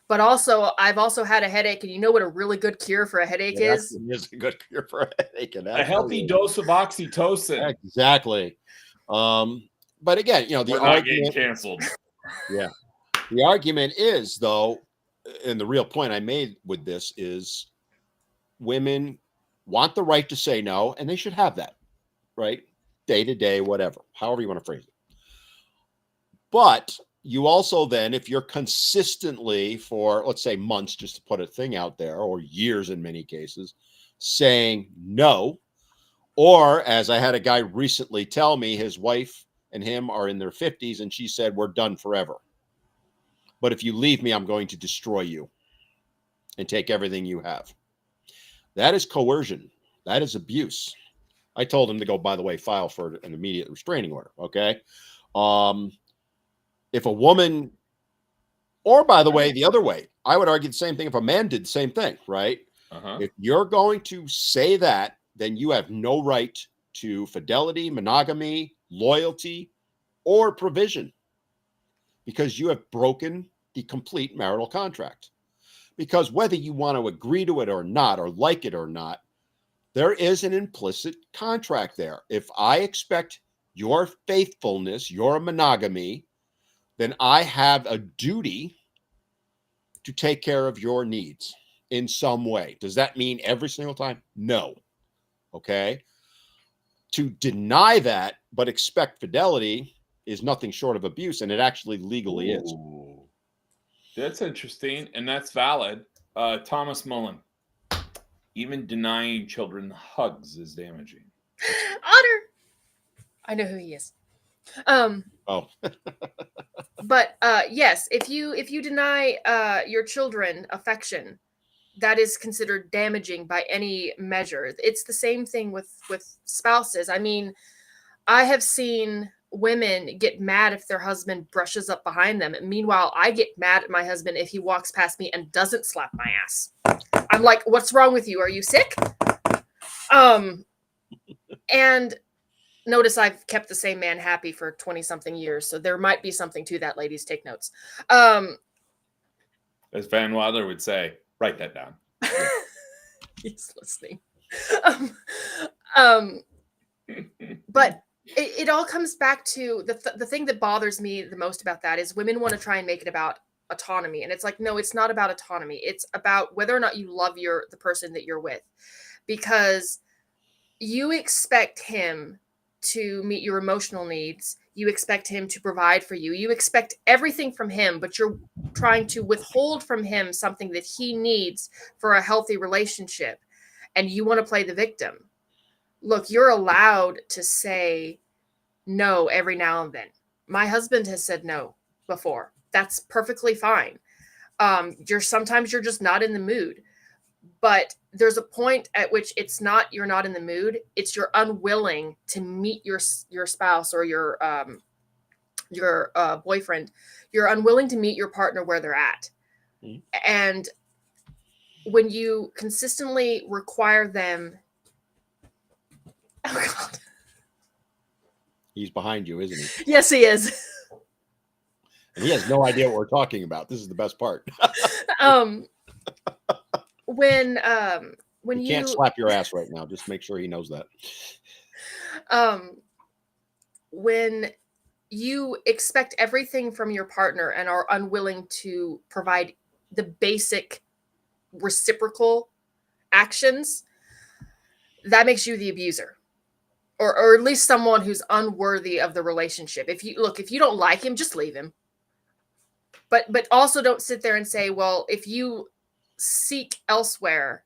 but I've also had a headache, and you know what a really good cure for a headache is? It's a good cure for a headache. A healthy dose of oxytocin. Exactly. But again, the We're not getting canceled. Yeah. The argument is, though, and the real point I made with this is women want the right to say no, and they should have that, right? Day to day, whatever, however you want to phrase it. But you also then, if you're consistently for, let's say, months, just to put a thing out there, or years in many cases, saying no, or as I had a guy recently tell me, his wife and him are in their 50s, and she said, we're done forever. But if you leave me, I'm going to destroy you and take everything you have. That is coercion. That is abuse. I told him to go, by the way, file for an immediate restraining order. Okay. If a woman, or by the way, the other way, I would argue the same thing if a man did the same thing, right? If you're going to say that, then you have no right to fidelity, monogamy, loyalty, or provision, because you have broken the complete marital contract. Because whether you want to agree to it or not, or like it or not, there is an implicit contract there. If I expect your faithfulness, your monogamy, then I have a duty to take care of your needs in some way. Does that mean every single time? No. Okay. To deny that, but expect fidelity is nothing short of abuse, and it actually legally is. That's interesting, and that's valid. Thomas Mullen. Even denying children hugs is damaging. Otter. I know who he is. Oh. But yes, if you deny your children affection, that is considered damaging by any measure. It's the same thing with spouses. I mean, I have seen women get mad if their husband brushes up behind them. Meanwhile, I get mad at my husband if he walks past me and doesn't slap my ass. I'm like, what's wrong with you? Are you sick? And notice I've kept the same man happy for 20 something years. So there might be something to that, ladies. Take notes. As Van Wilder would say, write that down. He's listening. But it all comes back to the thing that bothers me the most about that is women want to try and make it about autonomy. And it's like, no, it's not about autonomy. It's about whether or not you love the person that you're with, because you expect him to meet your emotional needs. You expect him to provide for you. You expect everything from him, but you're trying to withhold from him something that he needs for a healthy relationship. And you want to play the victim. Look, you're allowed to say no every now and then. My husband has said no before. That's perfectly fine. Sometimes you're just not in the mood. But there's a point at which it's not you're not in the mood. It's you're unwilling to meet your spouse or your boyfriend. You're unwilling to meet your partner where they're at. Mm-hmm. And when you consistently require them, oh God, he's behind you, isn't he? Yes, he is. And he has no idea what we're talking about. This is the best part. When you can't slap your ass right now, just make sure he knows that. When you expect everything from your partner and are unwilling to provide the basic reciprocal actions, that makes you the abuser, or at least someone who's unworthy of the relationship. If you don't like him, just leave him. But also don't sit there and say, well, if you seek elsewhere,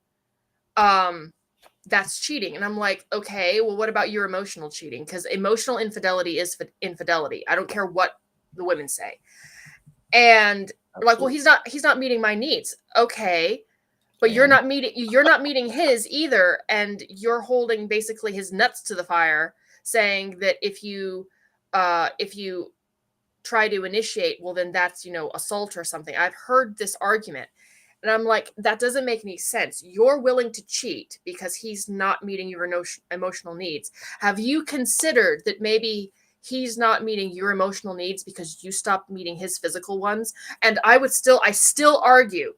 that's cheating. And I'm like, okay, well, what about your emotional cheating? Because emotional infidelity is infidelity. I don't care what the women say. And like, well, he's not meeting my needs. Okay, but you're not meeting his either, and you're holding basically his nuts to the fire, saying that if you try to initiate, well, then that's assault or something. I've heard this argument. And I'm like, that doesn't make any sense. You're willing to cheat because he's not meeting your emotional needs. Have you considered that maybe he's not meeting your emotional needs because you stopped meeting his physical ones? And I still argue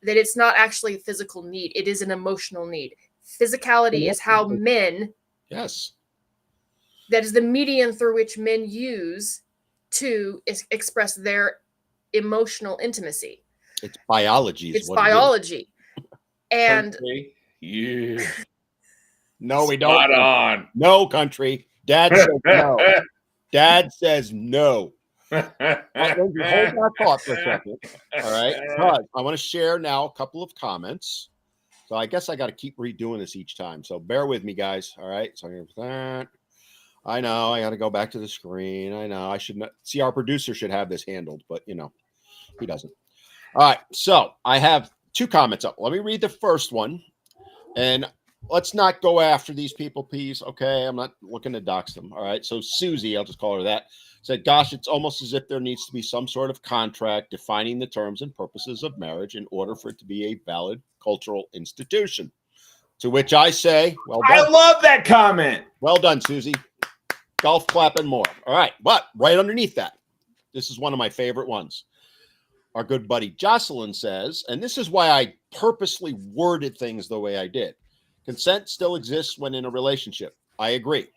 that it's not actually a physical need. It is an emotional need. Physicality is how men. Yes. That is the medium through which men use to express their emotional intimacy. It's biology. It's biology. And yeah. No, we don't. Spot on. No, country. Dad says no. Dad says no. Lindsay, hold that thought for a second. All right. Because I want to share now a couple of comments. So I guess I got to keep redoing this each time. So bear with me, guys. All right. So I'm going to that. I know I got to go back to the screen. I know I should not see our producer should have this handled, but you know, he doesn't. All right. So I have 2 comments up. Let me read the first one. And let's not go after these people, please. Okay. I'm not looking to dox them. All right. So Susie, I'll just call her that, said, gosh, it's almost as if there needs to be some sort of contract defining the terms and purposes of marriage in order for it to be a valid cultural institution. To which I say, well done. I love that comment. Well done, Susie. Golf clap and more. All right. But right underneath that, this is one of my favorite ones. Our good buddy Jocelyn says, and this is why I purposely worded things the way I did. Consent still exists when in a relationship. I agree.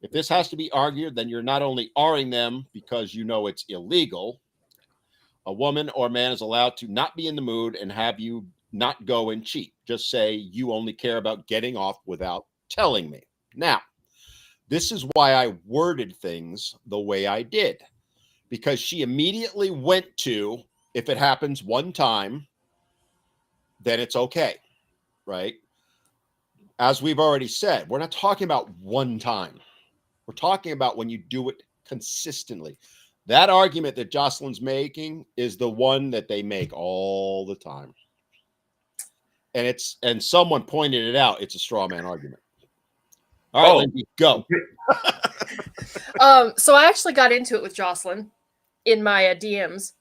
If this has to be argued, then you're not only R-ing them because you know it's illegal. A woman or man is allowed to not be in the mood and have you not go and cheat. Just say you only care about getting off without telling me. Now, this is why I worded things the way I did. Because she immediately went to, if it happens one time, then it's okay, right? As we've already said, we're not talking about one time. We're talking about when you do it consistently. That argument that Jocelyn's making is the one that they make all the time. And someone pointed it out. It's a straw man argument. All right, Lindsay, go. So I actually got into it with Jocelyn in my DMs.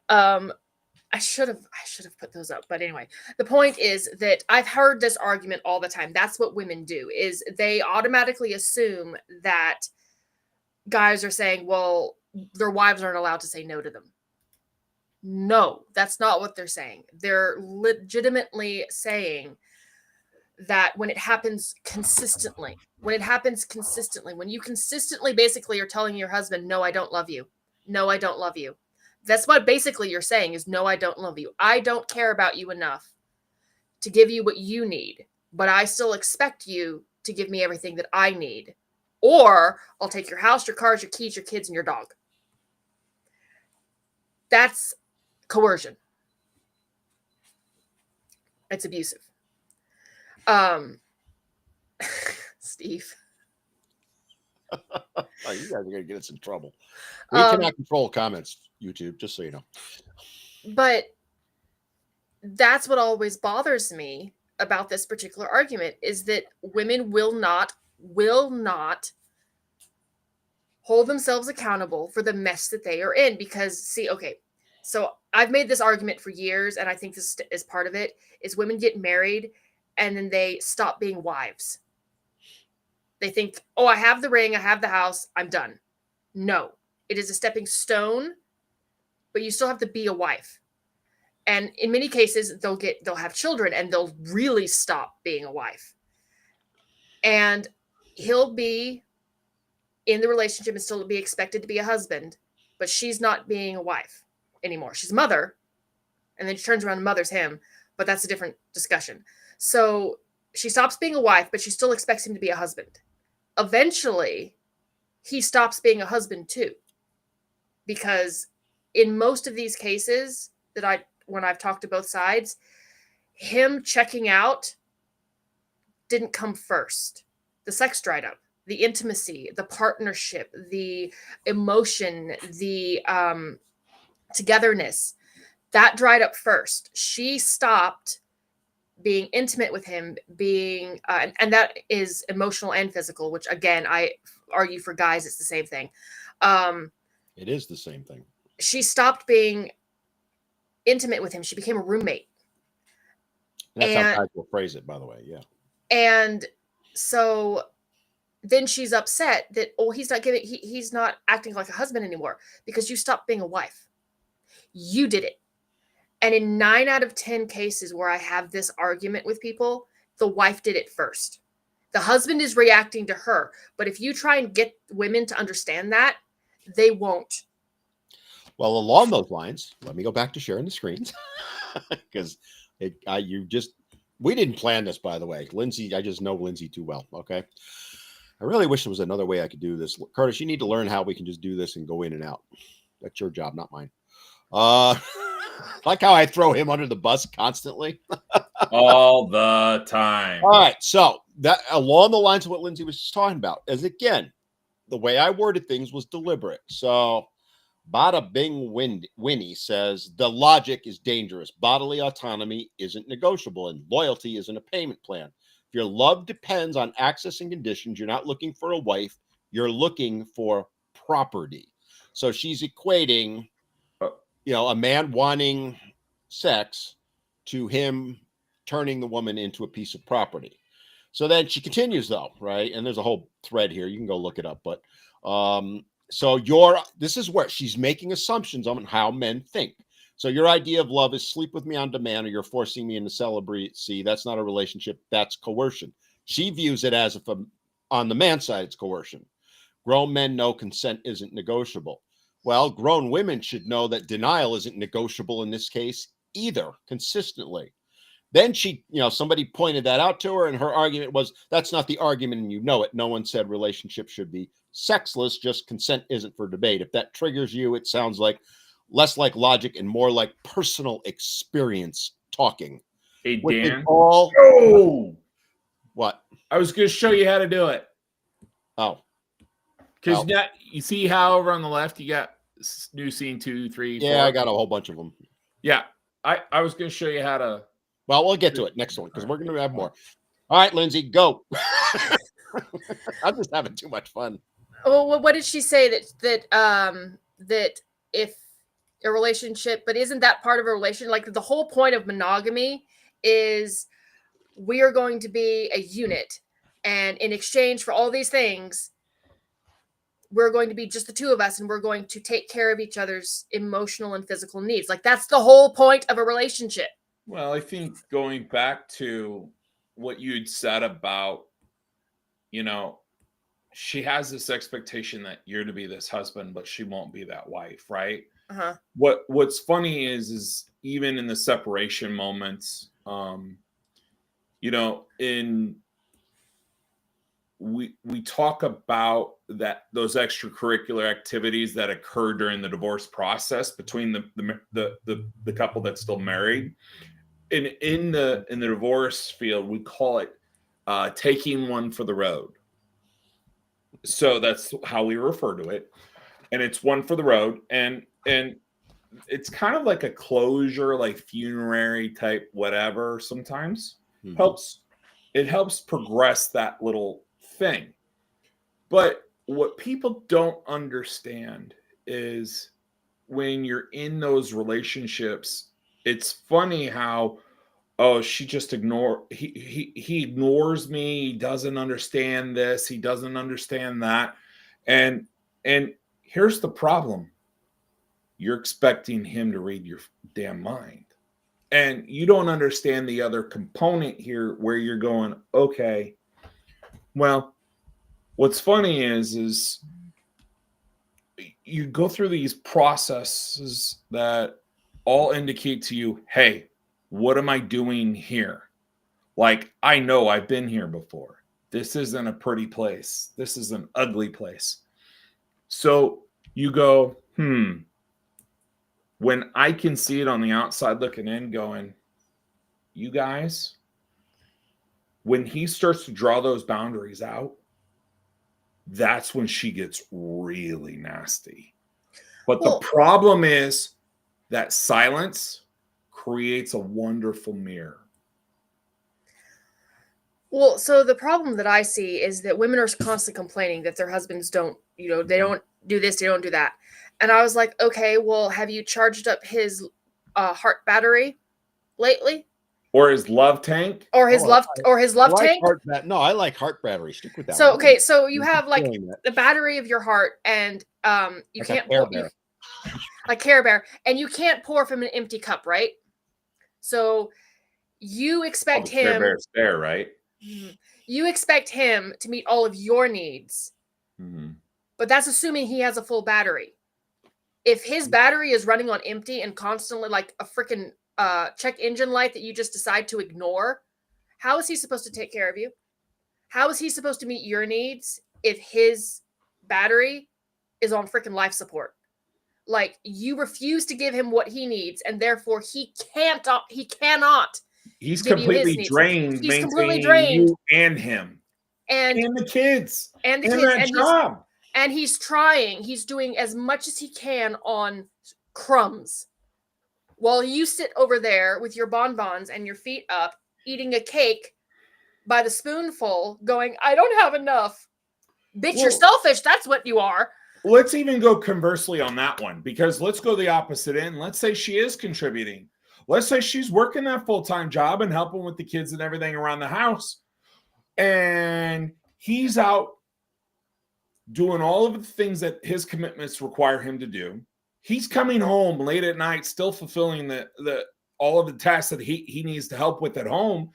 I should have put those up, but anyway, the point is that I've heard this argument all the time. That's what women do, is they automatically assume that guys are saying, well, their wives aren't allowed to say no to them. No, that's not what they're saying. They're legitimately saying that when it happens consistently, when you consistently basically are telling your husband, no, I don't love you. No, I don't love you. That's what basically you're saying is, no, I don't love you. I don't care about you enough to give you what you need, but I still expect you to give me everything that I need. Or I'll take your house, your cars, your keys, your kids, and your dog. That's coercion. It's abusive. Steve. Oh, you guys are going to get us in trouble. We cannot control comments, YouTube, just so you know. But that's what always bothers me about this particular argument, is that women will not hold themselves accountable for the mess that they are in. Because, see, okay, so I've made this argument for years, and I think this is part of it, is women get married and then they stop being wives. They think, oh, I have the ring, I have the house, I'm done. No, it is a stepping stone, but you still have to be a wife. And in many cases, they'll have children and they'll really stop being a wife. And he'll be in the relationship and still be expected to be a husband, but she's not being a wife anymore. She's a mother, and then she turns around and mothers him, but that's a different discussion. So she stops being a wife, but she still expects him to be a husband. Eventually, he stops being a husband too. Because in most of these cases when I've talked to both sides, him checking out didn't come first. The sex dried up, the intimacy, the partnership, the emotion, the togetherness, that dried up first. She stopped being intimate with him, being and that is emotional and physical, which again, I argue for guys, it's the same thing. It is the same thing. She stopped being intimate with him. She became a roommate. And that's how guys will phrase it, by the way. Yeah. And so then she's upset that, oh, he's not acting like a husband anymore because you stopped being a wife. You did it. And in 9 out of 10 cases where I have this argument with people, the wife did it first. The husband is reacting to her. But if you try and get women to understand that, they won't. Well, along those lines, let me go back to sharing the screens because we didn't plan this, by the way. Lindsay, I just know Lindsay too well. Okay. I really wish there was another way I could do this. Curtis, you need to learn how we can just do this and go in and out. That's your job, not mine. Like how I throw him under the bus constantly. All the time. All right. So that along the lines of what Lindsay was just talking about, as again, the way I worded things was deliberate. So Bada Bing Winnie says the logic is dangerous. Bodily autonomy isn't negotiable, and loyalty isn't a payment plan. If your love depends on access and conditions, you're not looking for a wife, you're looking for property. So she's equating, a man wanting sex to him turning the woman into a piece of property. So then she continues, though, right? And there's a whole thread here. You can go look it up. But so this is where she's making assumptions on how men think. So your idea of love is sleep with me on demand, or you're forcing me into celibacy. That's not a relationship. That's coercion. She views it as if on the man's side, it's coercion. Grown men know consent isn't negotiable. Well, grown women should know that denial isn't negotiable in this case either, consistently. Then somebody pointed that out to her, and her argument was, that's not the argument, and you know it. No one said relationships should be sexless, just consent isn't for debate. If that triggers you, it sounds like less like logic and more like personal experience talking. Hey, Dan. What? I was going to show you how to do it. Oh. Because you see how over on the left, you got new scene 2, 3, 4. Yeah, I got a whole bunch of them. Yeah. I was going to show you how to. Well, we'll get to it next one because we're going to have more. All right, Lindsay, go. I'm just having too much fun. Well, what did she say that if a relationship, but isn't that part of a relationship? Like the whole point of monogamy is we are going to be a unit, and in exchange for all these things, we're going to be just the two of us, and we're going to take care of each other's emotional and physical needs. Like that's the whole point of a relationship. Well, I think going back to what you'd said about, she has this expectation that you're to be this husband, but she won't be that wife, right? Uh-huh. What's funny is even in the separation moments, we talk about those extracurricular activities that occur during the divorce process between the couple that's still married. And in the divorce field, we call it taking one for the road. So that's how we refer to it. And it's one for the road. And it's kind of like a closure, like funerary type, whatever, sometimes. It helps progress that little thing. But what people don't understand is when you're in those relationships, it's funny how, she just he ignores me. He doesn't understand this. He doesn't understand that. And here's the problem. You're expecting him to read your damn mind. And you don't understand the other component here where you're going, okay, well, what's funny is you go through these processes that all indicate to you, hey, what am I doing here? Like, I know I've been here before. This isn't a pretty place. This is an ugly place. So you go, when I can see it on the outside looking in going, you guys, when he starts to draw those boundaries out, that's when she gets really nasty. But the problem is that silence creates a wonderful mirror. Well, so the problem that I see is that women are constantly complaining that their husbands don't, they don't do this, they don't do that. And I was like, okay, well, have you charged up his heart battery lately? Or his love tank? Or his love tank? No, I like heart battery. Stick with that. So, okay, so you have like the battery of your heart, and you can't pour, like Care Bear, and you can't pour from an empty cup, right? So you expect him. Care Bear's there, right? You expect him to meet all of your needs, but that's assuming he has a full battery. If his battery is running on empty and constantly like a freaking check engine light that you just decide to ignore, how is he supposed to take care of you? How is he supposed to meet your needs if his battery is on freaking life support. Like, you refuse to give him what he needs, and therefore he cannot He's give you his completely needs. drained, He's completely maintaining drained. you and him And and the kids and the and kids, that job. and he's trying. He's doing as much as he can on crumbs, while you sit over there with your bonbons and your feet up, eating a cake by the spoonful, going, "I don't have enough." Bitch, you're selfish. That's what you are. Let's even go conversely on that one, because let's go the opposite end. Let's say she is contributing. Let's say she's working that full-time job and helping with the kids and everything around the house. And he's out doing all of the things that his commitments require him to do. He's coming home late at night, still fulfilling the all of the tasks that he needs to help with at home.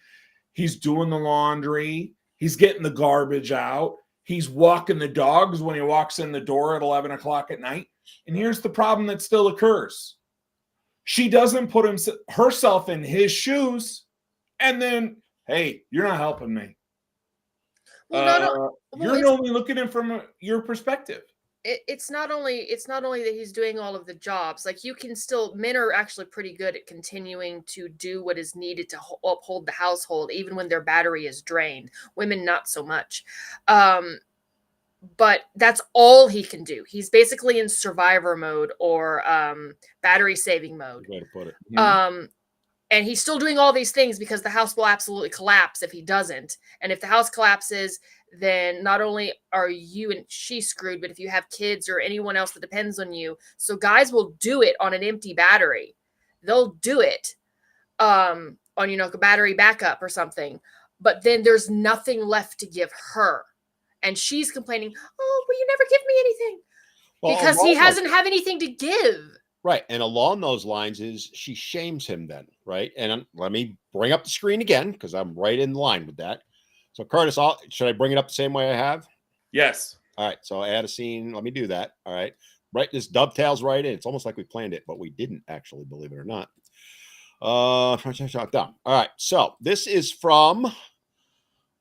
He's doing the laundry. He's getting the garbage out. He's walking the dogs when he walks in the door at 11 o'clock at night. And here's the problem that still occurs. She doesn't put herself in his shoes. And then, hey, you're not helping me. You're only looking at it from your perspective. It's not only that he's doing all of the jobs. Like, you can still, men are actually pretty good at continuing to do what is needed to uphold the household, even when their battery is drained. Women, not so much. But that's all he can do. He's basically in survivor mode, or battery saving mode. Way to put it. And he's still doing all these things because the house will absolutely collapse if he doesn't. And if the house collapses, then not only are you and she screwed, but if you have kids or anyone else that depends on you. So guys will do it on an empty battery. They'll do it on, a battery backup or something. But then there's nothing left to give her. And she's complaining, "Oh, well, you never give me anything." Well, because he doesn't have anything to give. Right. And along those lines is she shames him then, right? And let me bring up the screen again, because I'm right in line with that. So Curtis, should I bring it up the same way I have? Yes. All right. So add a scene. Let me do that. All right. Right. This dovetails right in. It's almost like we planned it, but we didn't actually, believe it or not. Done. All right. So this is from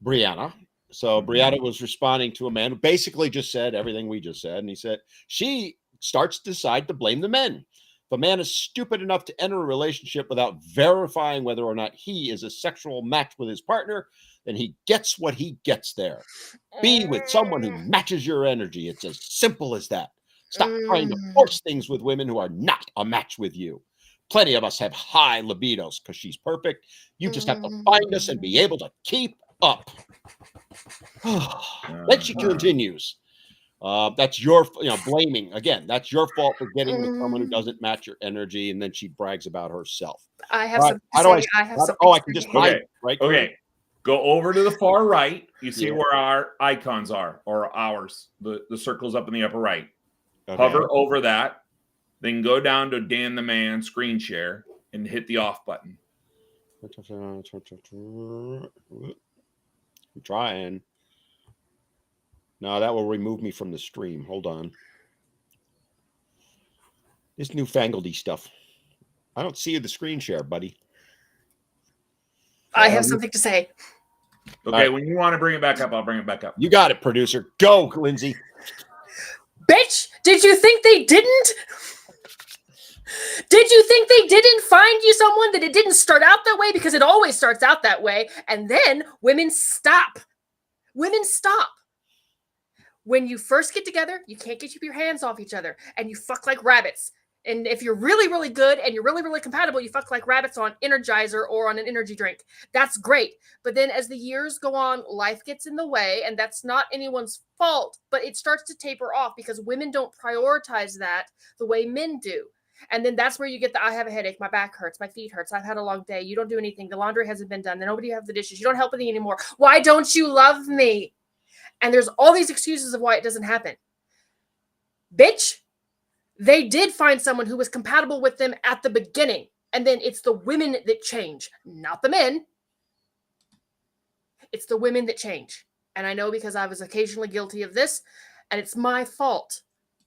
Brianna. So Brianna was responding to a man who basically just said everything we just said. And he said, she starts to decide to blame the men. If a man is stupid enough to enter a relationship without verifying whether or not he is a sexual match with his partner, then he gets what he gets there. Be with someone who matches your energy. It's as simple as that. Stop trying to force things with women who are not a match with you. Plenty of us have high libidos because she's perfect. You just have to find us and be able to keep up. Then she continues. That's your, blaming. Again, that's your fault for getting with someone who doesn't match your energy. And then she brags about herself. I have something to say. I can just hide it, right? Okay. Go over to the far right. You see where our icons are, or ours. The circle's up in the upper right. Okay. Hover over that. Then go down to Dan the Man screen share and hit the off button. I'm trying. No, that will remove me from the stream. Hold on. This newfangledy stuff. I don't see the screen share, buddy. I have something to say. Okay, when you want to bring it back up, I'll bring it back up. You got it, producer. Go, Lindsay. Bitch, did you think they didn't? Did you think they didn't find you someone that it didn't start out that way? Because it always starts out that way. And then women stop. Women stop. When you first get together, you can't get your hands off each other. And you fuck like rabbits. And if you're really, really good and you're really, really compatible, you fuck like rabbits on Energizer or on an energy drink. That's great. But then as the years go on, life gets in the way. And that's not anyone's fault. But it starts to taper off because women don't prioritize that the way men do. And then that's where you get the, I have a headache, my back hurts, my feet hurts, I've had a long day, you don't do anything, the laundry hasn't been done, then nobody have the dishes, you don't help with me anymore. Why don't you love me? And there's all these excuses of why it doesn't happen. Bitch, they did find someone who was compatible with them at the beginning. And then it's the women that change, not the men. It's the women that change. And I know because I was occasionally guilty of this, and it's my fault.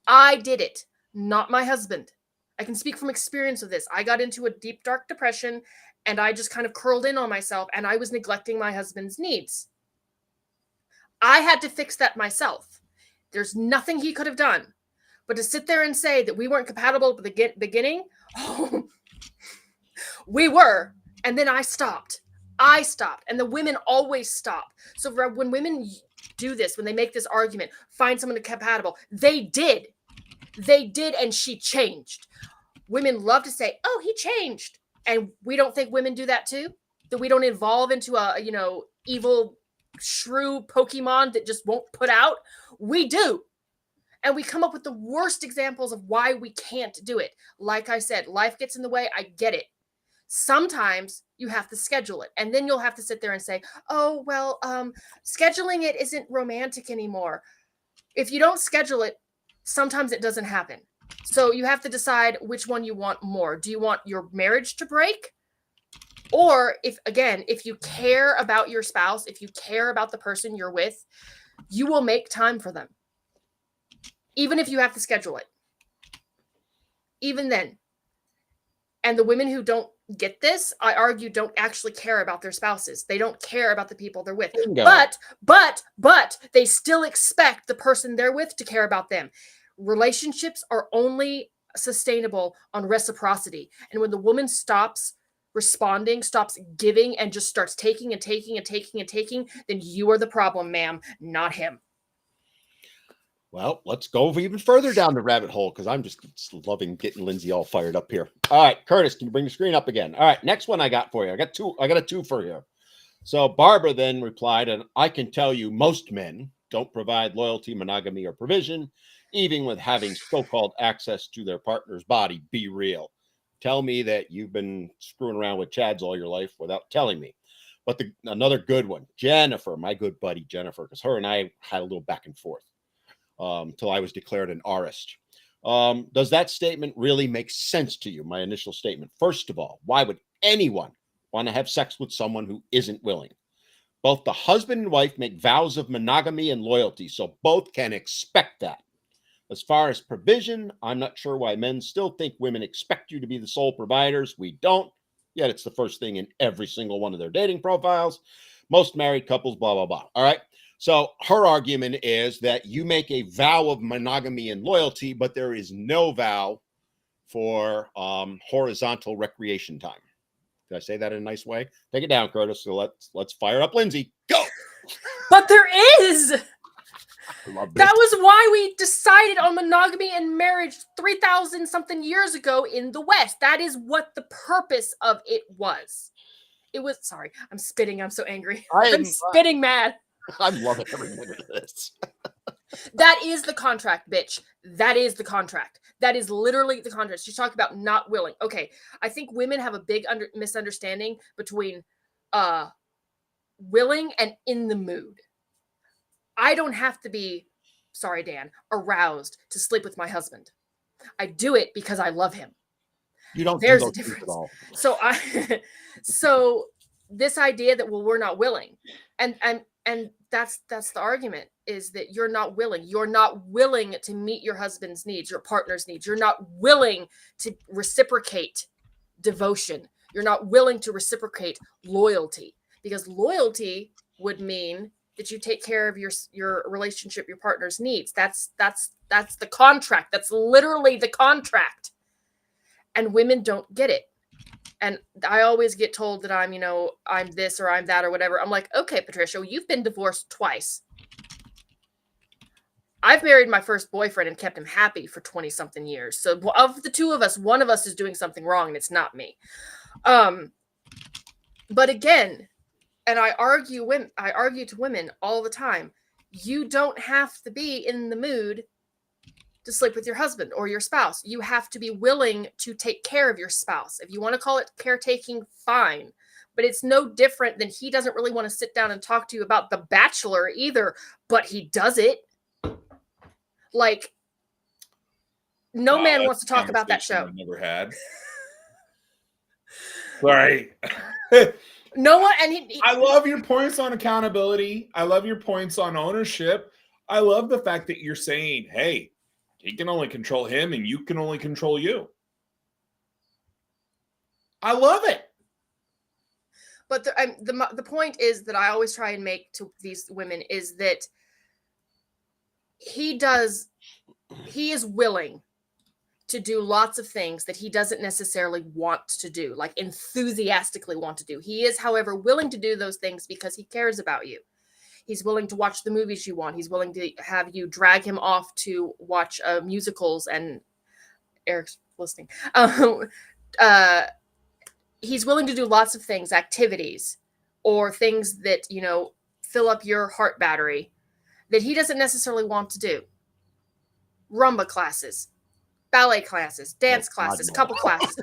I did it, not my husband. I can speak from experience of this. I got into a deep, dark depression, and I just kind of curled in on myself, and I was neglecting my husband's needs. I had to fix that myself. There's nothing he could have done. But to sit there and say that we weren't compatible at the beginning, oh, we were. And then I stopped. And the women always stop. So when women do this, when they make this argument, find someone compatible, they did. And she changed. Women love to say, oh, he changed. And we don't think women do that too? That we don't evolve into a, evil shrew Pokemon that just won't put out? We do. And we come up with the worst examples of why we can't do it. Like I said, life gets in the way. I get it. Sometimes you have to schedule it. And then you'll have to sit there and say, oh, well, scheduling it isn't romantic anymore. If you don't schedule it, sometimes it doesn't happen. So you have to decide which one you want more. Do you want your marriage to break? Or if you care about your spouse, if you care about the person you're with, you will make time for them. Even if you have to schedule it. Even then. And the women who don't get this, I argue, don't actually care about their spouses. They don't care about the people they're with. Bingo. But they still expect the person they're with to care about them. Relationships are only sustainable on reciprocity. And when the woman stops responding, stops giving, and just starts taking and taking and taking and taking, then you are the problem, ma'am, not him. Well, let's go even further down the rabbit hole because I'm just loving getting Lindsay all fired up here. All right, Curtis, can you bring the screen up again? All right, next one I got for you. I got a twofer here. So Barbara then replied, and I can tell you most men don't provide loyalty, monogamy, or provision, even with having so-called access to their partner's body. Be real. Tell me that you've been screwing around with Chads all your life without telling me. But another good one, Jennifer, my good buddy Jennifer, because her and I had a little back and forth. Till I was declared an artist. Does that statement really make sense to you? My initial statement. First of all, why would anyone want to have sex with someone who isn't willing? Both the husband and wife make vows of monogamy and loyalty, so both can expect that. As far as provision, I'm not sure why men still think women expect you to be the sole providers. We don't, yet it's the first thing in every single one of their dating profiles. Most married couples, blah, blah, blah. All right. So her argument is that you make a vow of monogamy and loyalty, but there is no vow for horizontal recreation time. Did I say that in a nice way? Take it down, Curtis. So let's fire up Lindsay. Go. But there is. I love this. That was why we decided on monogamy and marriage 3,000 something years ago in the West. That is what the purpose of it was. It was, sorry, I'm spitting. I'm so angry. I'm spitting mad. I'm loving every minute of this. That is the contract, bitch. That is the contract. That is literally the contract. She's talking about not willing. Okay, I think women have a big misunderstanding between willing and in the mood. I don't have to be, sorry, Dan, aroused to sleep with my husband. I do it because I love him. You don't. There's a difference. So this idea that, well, we're not willing, and that's the argument, is that you're not willing. You're not willing to meet your husband's needs, your partner's needs. You're not willing to reciprocate devotion. You're not willing to reciprocate loyalty, because loyalty would mean that you take care of your relationship, your partner's needs. That's the contract. That's literally the contract. And women don't get it. And I always get told that I'm this or I'm that or whatever. I'm like, okay, Patricia, you've been divorced twice. I've married my first boyfriend and kept him happy for 20 something years. So of the two of us, one of us is doing something wrong and it's not me. But again, and I argue to women all the time, you don't have to be in the mood to sleep with your husband or your spouse. You have to be willing to take care of your spouse. If you want to call it caretaking, fine. But it's no different than he doesn't really want to sit down and talk to you about The Bachelor either, but he does it. Like, no man wants to talk about that show. I never had. Sorry. No one, and I love your points on accountability. I love your points on ownership. I love the fact that you're saying, hey, he can only control him and you can only control you. I love it. But the point is that I always try and make to these women is that he is willing to do lots of things that he doesn't necessarily want to do, like enthusiastically want to do. He is, however, willing to do those things because he cares about you. He's willing to watch the movies you want. He's willing to have you drag him off to watch musicals, and Eric's listening. He's willing to do lots of things, activities, or things that, fill up your heart battery that he doesn't necessarily want to do. Rumba classes, ballet classes, dance classes, couple classes,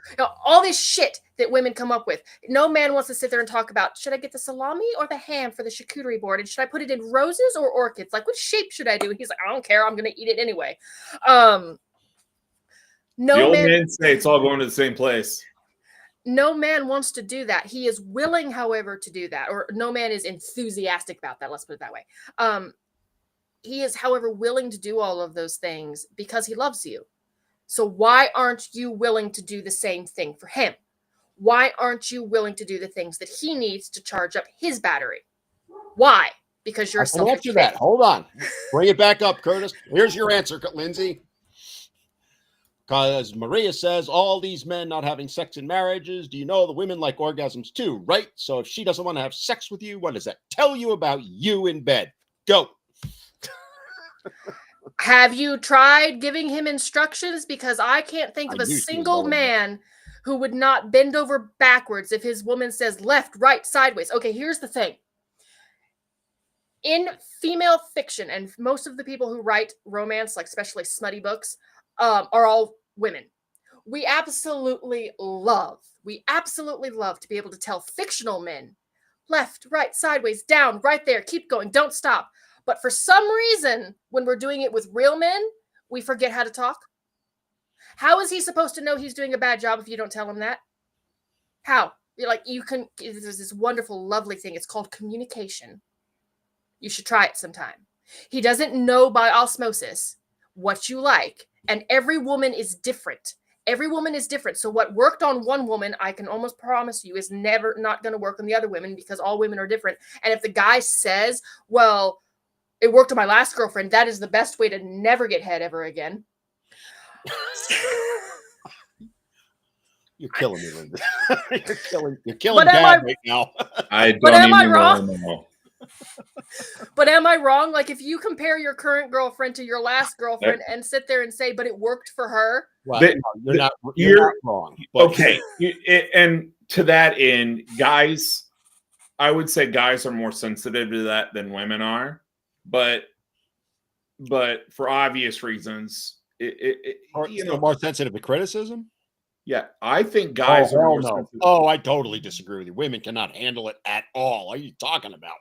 all this shit that women come up with. No man wants to sit there and talk about, should I get the salami or the ham for the charcuterie board? And should I put it in roses or orchids? Like, which shape should I do? And he's like, I don't care. I'm going to eat it anyway. The old men say it's all going to the same place. No man wants to do that. He is willing, however, to do that. Or no man is enthusiastic about that. Let's put it that way. He is, however, willing to do all of those things because he loves you. So why aren't you willing to do the same thing for him? Why aren't you willing to do the things that he needs to charge up his battery? Why? Because you're a selfish answer that. Hold on. Bring it back up, Curtis. Here's your answer, Lindsay. Because Maria says, all these men not having sex in marriages, do you know the women like orgasms too, right? So if she doesn't want to have sex with you, what does that tell you about you in bed? Go. Have you tried giving him instructions? Because I can't think of a single man who would not bend over backwards if his woman says left, right, sideways. Okay, here's the thing. In female fiction, and most of the people who write romance, like especially smutty books, are all women. We absolutely love to be able to tell fictional men left, right, sideways, down, right there, keep going, don't stop. But for some reason, when we're doing it with real men, we forget how to talk. How is he supposed to know he's doing a bad job if you don't tell him that? How? There's this wonderful, lovely thing. It's called communication. You should try it sometime. He doesn't know by osmosis what you like. And every woman is different. Every woman is different. So what worked on one woman, I can almost promise you, is never not going to work on the other women because all women are different. And if the guy says, well, it worked on my last girlfriend, that is the best way to never get head ever again. You're killing me, Linda. You're killing Dad right now. Am I wrong? But am I wrong? Like, if you compare your current girlfriend to your last girlfriend and sit there and say, but it worked for her. Well, you're not wrong. But. Okay. And to that end, guys, I would say guys are more sensitive to that than women are. But for obvious reasons, more sensitive to criticism. Yeah, I think guys are more sensitive. Oh, I totally disagree with you. Women cannot handle it at all. What are you talking about,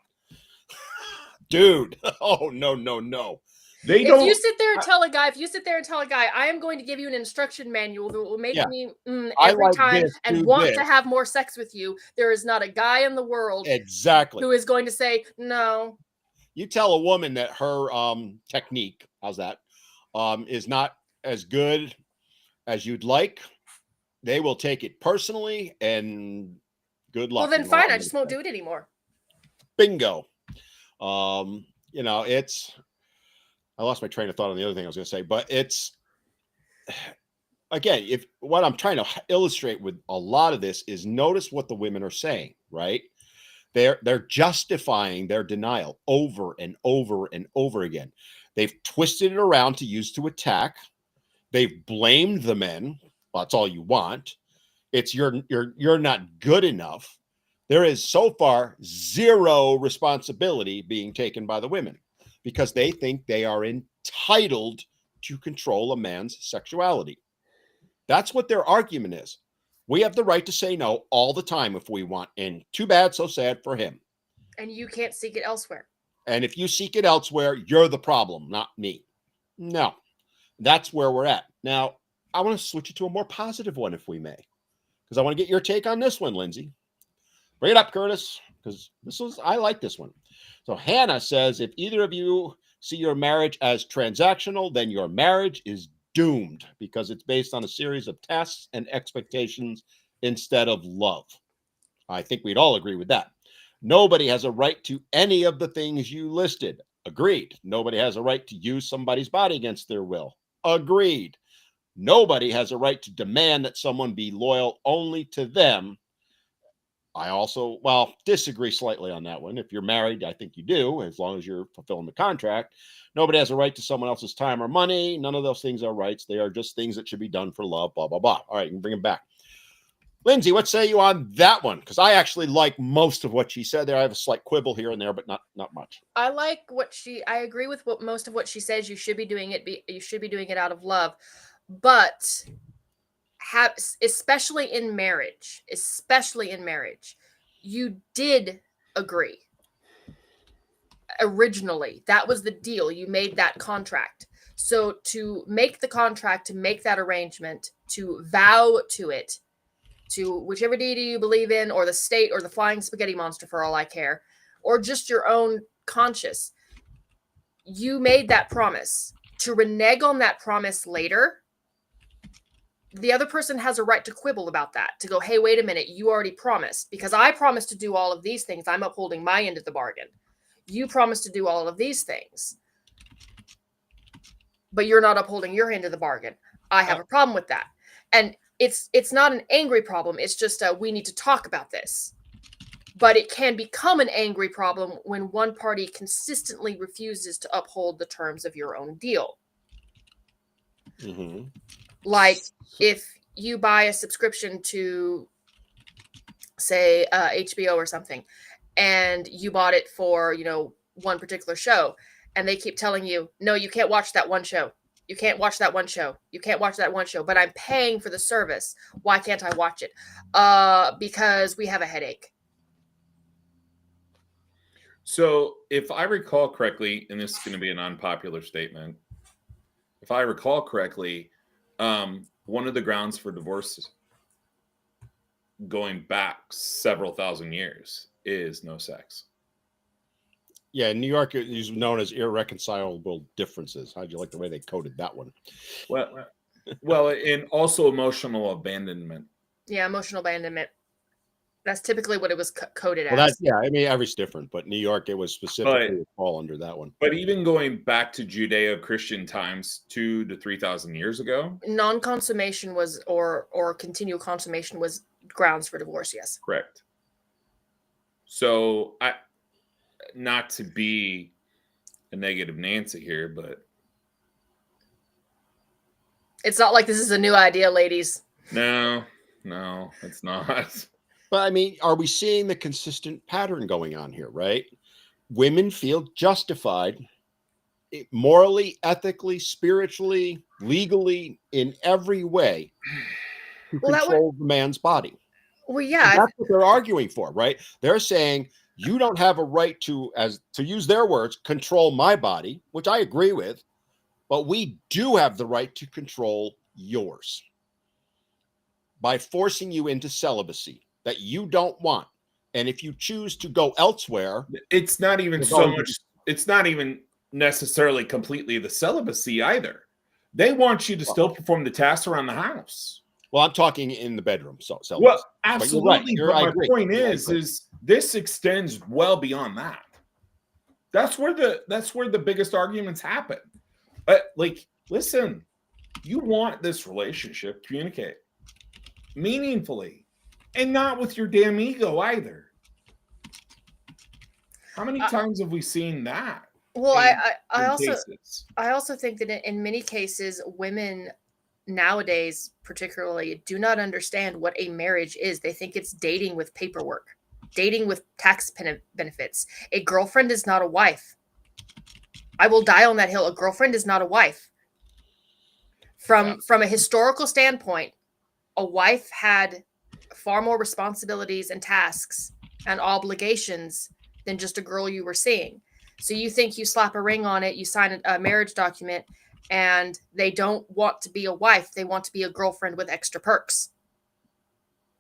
dude? Oh no. If you sit there and tell a guy, I am going to give you an instruction manual that will make me every time and want to have more sex with you, there is not a guy in the world exactly who is going to say no. You tell a woman that her technique, how's that, is not as good as you'd like, they will take it personally and good luck. Well, then fine. I just won't do it anymore. Bingo. I lost my train of thought on the other thing I was going to say, but it's, again, if what I'm trying to illustrate with a lot of this is notice what the women are saying, right? They're justifying their denial over and over and over again. They've twisted it around to use to attack. They've blamed the men. Well, that's all you want. It's you're not good enough. There is so far zero responsibility being taken by the women because they think they are entitled to control a man's sexuality. That's what their argument is. We have the right to say no all the time if we want. And too bad, so sad for him. And you can't seek it elsewhere. And if you seek it elsewhere, you're the problem, not me. No, that's where we're at. Now, I want to switch it to a more positive one if we may, because I want to get your take on this one, Lindsay. Bring it up, Curtis, because I like this one. So Hannah says, if either of you see your marriage as transactional, then your marriage is doomed because it's based on a series of tasks and expectations instead of love. I think we'd all agree with that. Nobody has a right to any of the things you listed. Agreed. Nobody has a right to use somebody's body against their will. Agreed. Nobody has a right to demand that someone be loyal only to them. I also, well, disagree slightly on that one. If you're married, I think you do, as long as you're fulfilling the contract. Nobody has a right to someone else's time or money. None of those things are rights. They are just things that should be done for love, blah, blah, blah. All right, you can bring them back. Lindsay, what say you on that one? Because I actually like most of what she said there. I have a slight quibble here and there, but not much. I like I agree with most of what she says. You should be doing it. You should be doing it out of love, but especially in marriage, you did agree originally. That was the deal. You made that contract. So to make the contract, to make that arrangement, to vow to it, to whichever deity you believe in, or the state, or the flying spaghetti monster for all I care, or just your own conscience, you made that promise. To renege on that promise later, the other person has a right to quibble about that, to go, hey, wait a minute, you already promised. Because I promised to do all of these things. I'm upholding my end of the bargain. You promised to do all of these things, but you're not upholding your end of the bargain. I have a problem with that. And it's not an angry problem. It's just we need to talk about this. But it can become an angry problem when one party consistently refuses to uphold the terms of your own deal. Mm-hmm. Like if you buy a subscription to, say, HBO or something, and you bought it for, one particular show, and they keep telling you, no, you can't watch that one show. You can't watch that one show. You can't watch that one show, but I'm paying for the service. Why can't I watch it? Because we have a headache. So if I recall correctly, and this is going to be an unpopular statement, if I recall correctly, one of the grounds for divorce going back several thousand years is no sex. Yeah, in New York, it is known as irreconcilable differences. How'd you like the way they coded that one? Well, and also emotional abandonment. Yeah, emotional abandonment. That's typically what it was coded as. Well, every's different, but New York, it was specifically fall under that one. But even going back to Judeo-Christian times, 2,000 to 3,000 years ago, non-consummation was, or continual consummation was grounds for divorce. Yes, correct. So not to be a negative Nancy here, but it's not like this is a new idea, ladies. No, it's not. But I mean, are we seeing the consistent pattern going on here, right? Women feel justified morally, ethically, spiritually, legally, in every way to control the man's body. Well, yeah. And that's what they're arguing for, right? They're saying you don't have a right to use their words, control my body, which I agree with, but we do have the right to control yours by forcing you into celibacy that you don't want. And if you choose to go elsewhere, it's not even so much, it's not even necessarily completely the celibacy either. They want you to still perform the tasks around the house. Well, I'm talking in the bedroom. Well, absolutely. But my point is this extends well beyond that. That's where the biggest arguments happen. Listen, you want this relationship, communicate meaningfully, and not with your damn ego either. How many times have we seen that? Well, I also think that in many cases, women nowadays particularly do not understand what a marriage is. They think it's dating with paperwork, dating with tax benefits. A girlfriend is not a wife. I will die on that hill. A girlfriend is not a wife. From a historical standpoint, a wife had far more responsibilities and tasks and obligations than just a girl you were seeing. So you think you slap a ring on it, you sign a marriage document, and they don't want to be a wife. They want to be a girlfriend with extra perks.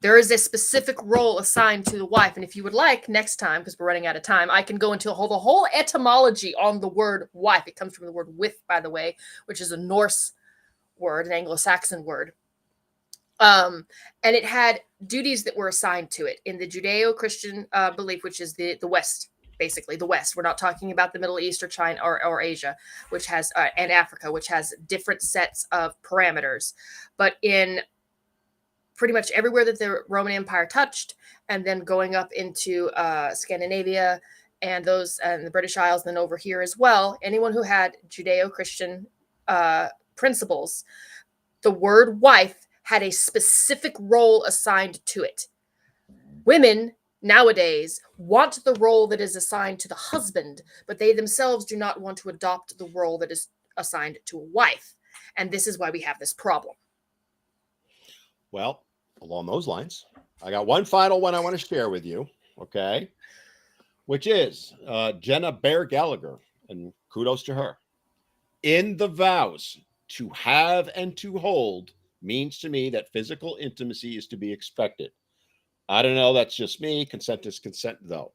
There is a specific role assigned to the wife. And if you would like, next time, because we're running out of time, I can go into the whole etymology on the word wife. It comes from the word with, by the way, which is a Norse word, an Anglo-Saxon word. And it had duties that were assigned to it in the Judeo-Christian belief, which is the West, basically the West. We're not talking about the Middle East or China or Asia, which has and Africa, which has different sets of parameters. But in pretty much everywhere that the Roman Empire touched, and then going up into Scandinavia and the British Isles, and then over here as well, anyone who had Judeo-Christian principles, the word wife had a specific role assigned to it. Women nowadays want the role that is assigned to the husband, but they themselves do not want to adopt the role that is assigned to a wife. And this is why we have this problem. Well, along those lines, I got one final one I want to share with you, okay? Which is Jenna Bear Gallagher, and kudos to her. In the vows, to have and to hold means to me that physical intimacy is to be expected. I don't know. That's just me. Consent is consent, though.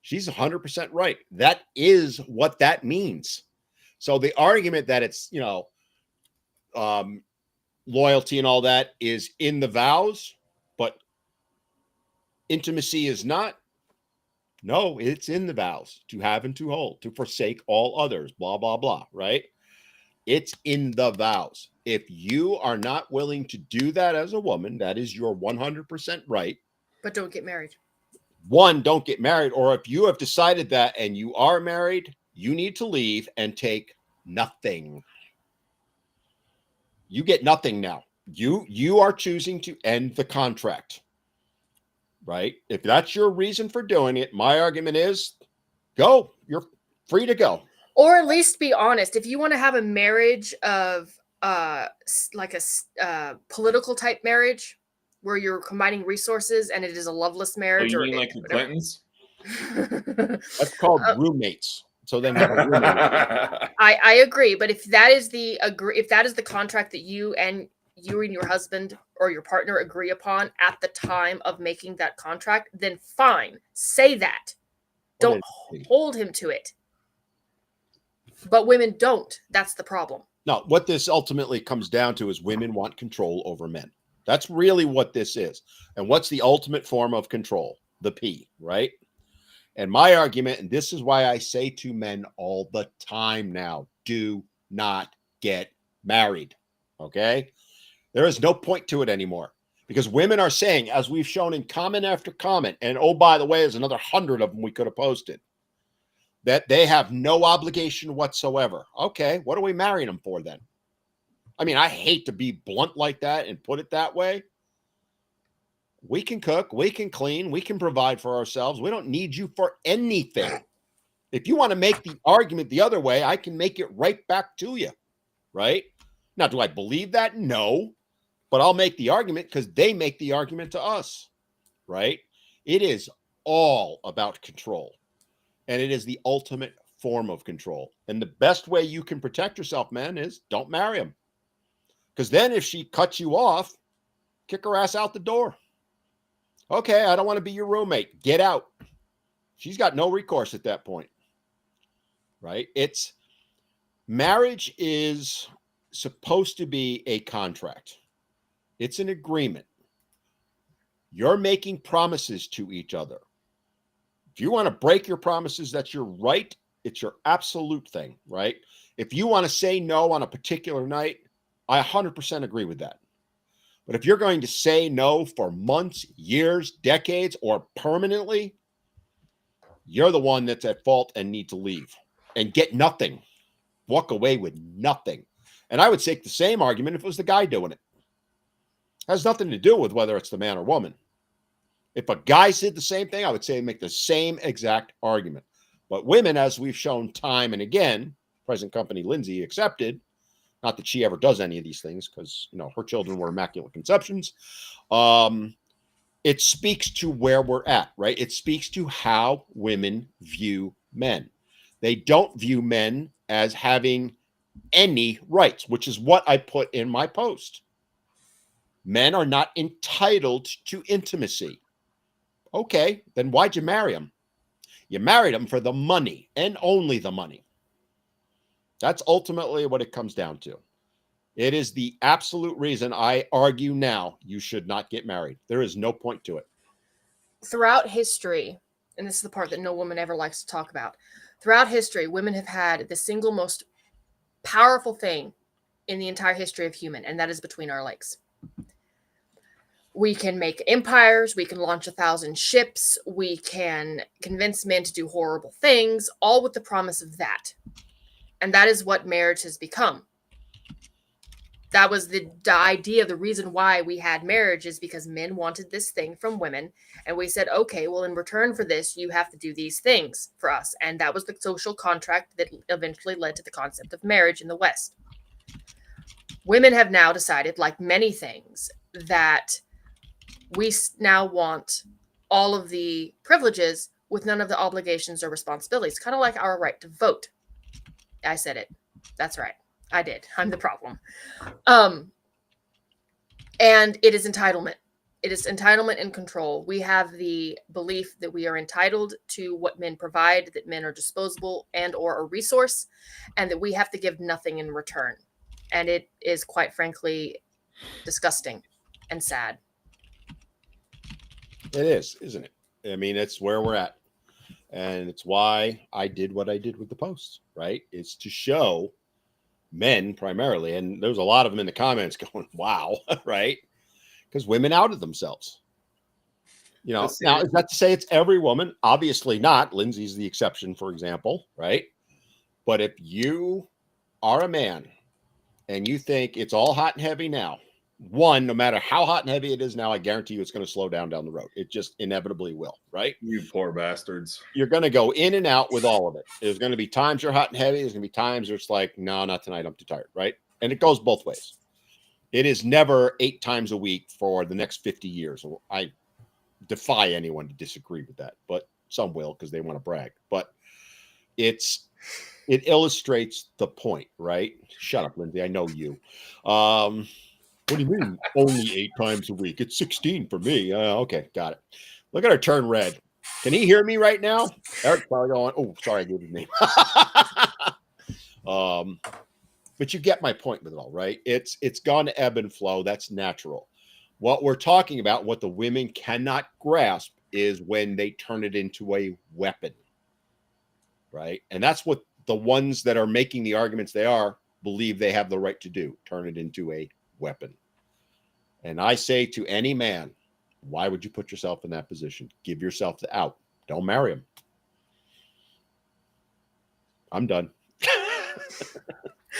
She's 100% right. That is what that means. So the argument that it's, loyalty and all that is in the vows, but intimacy is not. No, it's in the vows, to have and to hold, to forsake all others, blah, blah, blah, right? It's in the vows. If you are not willing to do that as a woman, that is your 100% right. But don't get married. One, don't get married. Or if you have decided that and you are married, you need to leave and take nothing. You get nothing now. You are choosing to end the contract, right? If that's your reason for doing it, my argument is go. You're free to go. Or at least be honest. If you want to have a marriage of like a political type marriage where you're combining resources and it is a loveless marriage, you mean like the Clintons? That's called roommates. So then have a roommate. I agree, but if that is the contract that you and your husband or your partner agree upon at the time of making that contract, then fine, say that. Don't hold him to it. But women don't. That's the problem. No, what this ultimately comes down to is women want control over men. That's really what this is. And what's the ultimate form of control? The P, right? And my argument, and this is why I say to men all the time now, do not get married, okay? There is no point to it anymore because women are saying, as we've shown in comment after comment, and oh, by the way, there's another 100 of them we could have posted, that they have no obligation whatsoever. Okay, what are we marrying them for then? I mean, I hate to be blunt like that and put it that way. We can cook, we can clean, we can provide for ourselves. We don't need you for anything. If you want to make the argument the other way, I can make it right back to you, right? Now, do I believe that? No, but I'll make the argument because they make the argument to us, right? It is all about control. And it is the ultimate form of control. And the best way you can protect yourself, man, is don't marry him. Because then if she cuts you off, kick her ass out the door. Okay, I don't want to be your roommate. Get out. She's got no recourse at that point. Right? Marriage is supposed to be a contract. It's an agreement. You're making promises to each other. If you want to break your promises, that's your right. It's your absolute thing, right? If you want to say no on a particular night, I 100% agree with that. But if you're going to say no for months, years, decades, or permanently, you're the one that's at fault and need to leave and get nothing. Walk away with nothing. And I would take the same argument if it was the guy doing it. It has nothing to do with whether it's the man or woman. If a guy said the same thing, I would say make the same exact argument. But women, as we've shown time and again, present company Lindsay accepted, not that she ever does any of these things because, her children were immaculate conceptions. It speaks to where we're at, right? It speaks to how women view men. They don't view men as having any rights, which is what I put in my post. Men are not entitled to intimacy. Okay, then why'd you marry him? You married him for the money and only the money. That's ultimately what it comes down to. It is the absolute reason I argue now you should not get married. There is no point to it. Throughout history, and this is the part that no woman ever likes to talk about, throughout history, women have had the single most powerful thing in the entire history of human, and that is between our legs. We can make empires, we can launch 1,000 ships, we can convince men to do horrible things, all with the promise of that. And that is what marriage has become. That was the idea, the reason why we had marriage is because men wanted this thing from women. And we said, okay, well, in return for this, you have to do these things for us. And that was the social contract that eventually led to the concept of marriage in the West. Women have now decided, like many things, that we now want all of the privileges with none of the obligations or responsibilities, kind of like our right to vote. I said it. That's right. I did. I'm the problem. And it is entitlement. It is entitlement and control. We have the belief that we are entitled to what men provide, that men are disposable and or a resource, and that we have to give nothing in return. And it is, quite frankly, disgusting and sad. It is, isn't it? I mean, it's where we're at. And it's why I did what I did with the posts, right? It's to show men primarily. And there's a lot of them in the comments going, wow, right? Because women outed themselves. You know, now is that to say it's every woman? Obviously not. Lindsay's the exception, for example, right? But if you are a man and you think it's all hot and heavy now, one, no matter how hot and heavy it is now, I guarantee you it's going to slow down the road. It just inevitably will, right? You poor bastards. You're going to go in and out with all of it. There's going to be times you're hot and heavy. There's going to be times where it's like, no, not tonight. I'm too tired, right? And it goes both ways. It is never 8 times a week for the next 50 years. I defy anyone to disagree with that, but some will because they want to brag. But it illustrates the point, right? Shut up, Lindsay. I know you. What do you mean only 8 times a week? It's 16 for me. Okay, got it. Look at her turn red. Can he hear me right now? Eric's probably going, oh, sorry, I gave his name. But you get my point with it all, right? It's gone to ebb and flow. That's natural. What we're talking about, what the women cannot grasp, is when they turn it into a weapon, right? And that's what the ones that are making the arguments they are believe they have the right to do, turn it into a weapon. And I say to any man, why would you put yourself in that position? Give yourself the out. Don't marry him. I'm done.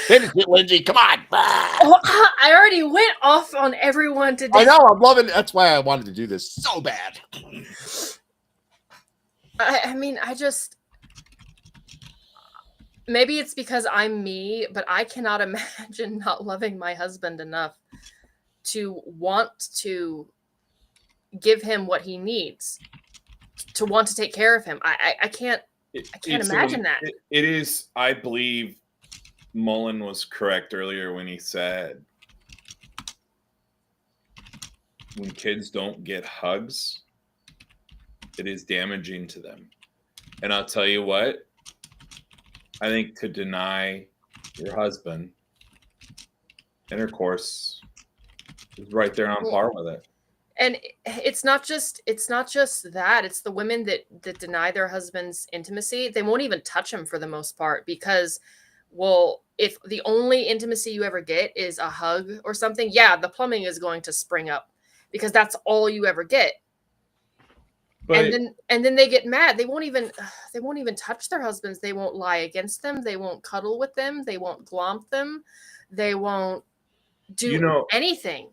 Finish it, Lindsay. Come on. Oh, I already went off on everyone today. I know. I'm loving it. That's why I wanted to do this so bad. I mean, maybe it's because I'm me, but I cannot imagine not loving my husband enough to want to give him what he needs, to want to take care of him. I can't imagine that. It is, I believe Mullen was correct earlier when he said when kids don't get hugs, it is damaging to them. And I'll tell you what, I think to deny your husband intercourse is right there on par with it. And it's not just that. It's the women that deny their husbands intimacy. They won't even touch him for the most part because, well, if the only intimacy you ever get is a hug or something, yeah, the plumbing is going to spring up because that's all you ever get. But, and then they get mad. They won't even touch their husbands. They won't lie against them. They won't cuddle with them. They won't glomp them. They won't do anything.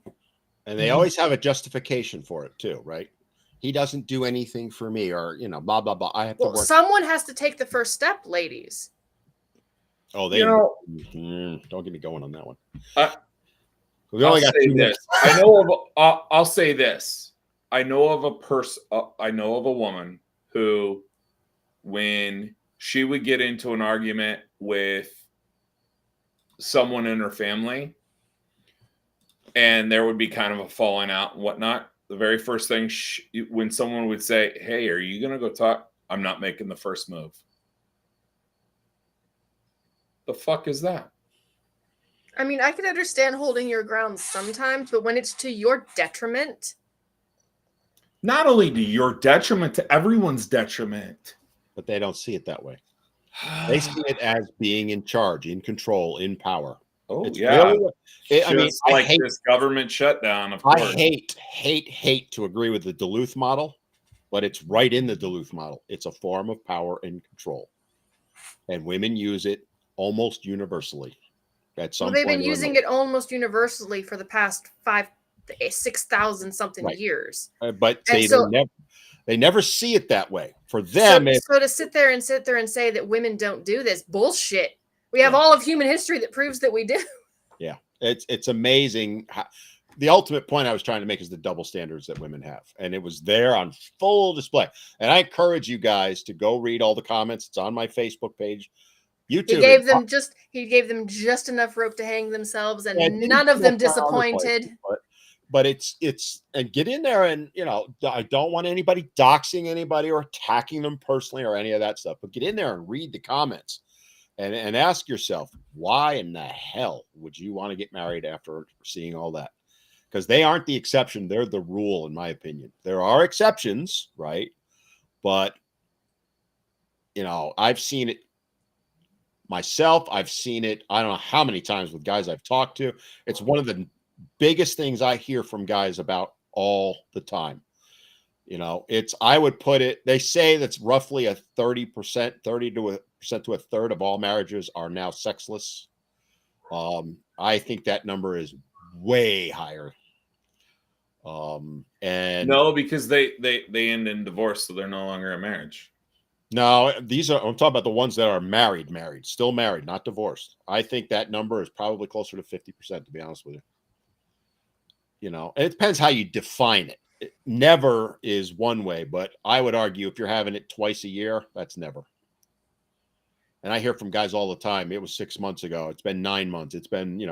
And they always have a justification for it too, right? He doesn't do anything for me, or blah blah blah. I have to work. Someone has to take the first step, ladies. Oh, don't get me going on that one. We only got 2 minutes. I'll say this. I know of a person. I know of a woman who, when she would get into an argument with someone in her family, and there would be kind of a falling out and whatnot, the very first thing when someone would say, "Hey, are you going to go talk?" I'm not making the first move. The fuck is that? I mean, I can understand holding your ground sometimes, but when it's to your detriment, Not only to your detriment, to everyone's detriment. But they don't see it that way. They see it as being in charge, in control, in power. Oh, It's yeah. really, I mean, Just like this government shutdown, of I course. hate to agree with the Duluth model, but it's right in the Duluth model. It's a form of power and control, and women use it almost universally at some well, they've point been or using another. it almost universally for the past 6,000 something Right. years. But And so, they never see it that way. For them, so to sit there and say that women don't do this, bullshit. We have all of human history that proves that we do. yeah, it's amazing. The ultimate point I was trying to make is the double standards that women have, and it was there on full display. And I encourage you guys to go read all the comments. It's on my Facebook page. YouTube. He gave them just enough rope to hang themselves, and Yeah, it didn't none of feel them for other disappointed. places, but it's and get in there, and I don't want anybody doxing anybody or attacking them personally or any of that stuff, but get in there and read the comments and ask yourself, why in the hell would you want to get married after seeing all that? Because they aren't the exception, they're the rule, in my opinion. There are exceptions, right? But I've seen it myself. I've seen it, I don't know how many times with guys I've talked to. It's one of the biggest things I hear from guys about all the time. I would put it, they say that's roughly a 30% to a third of all marriages are now sexless. I think that number is way higher. And no, because they end in divorce, so they're no longer a marriage. No, I'm talking about the ones that are married, still married, not divorced. I think that number is probably closer to 50%, to be honest with you. And it depends how you define it. It never is one way, but I would argue if you're having it twice a year, that's never. And I hear from guys all the time, it was 6 months ago. It's been 9 months. It's been,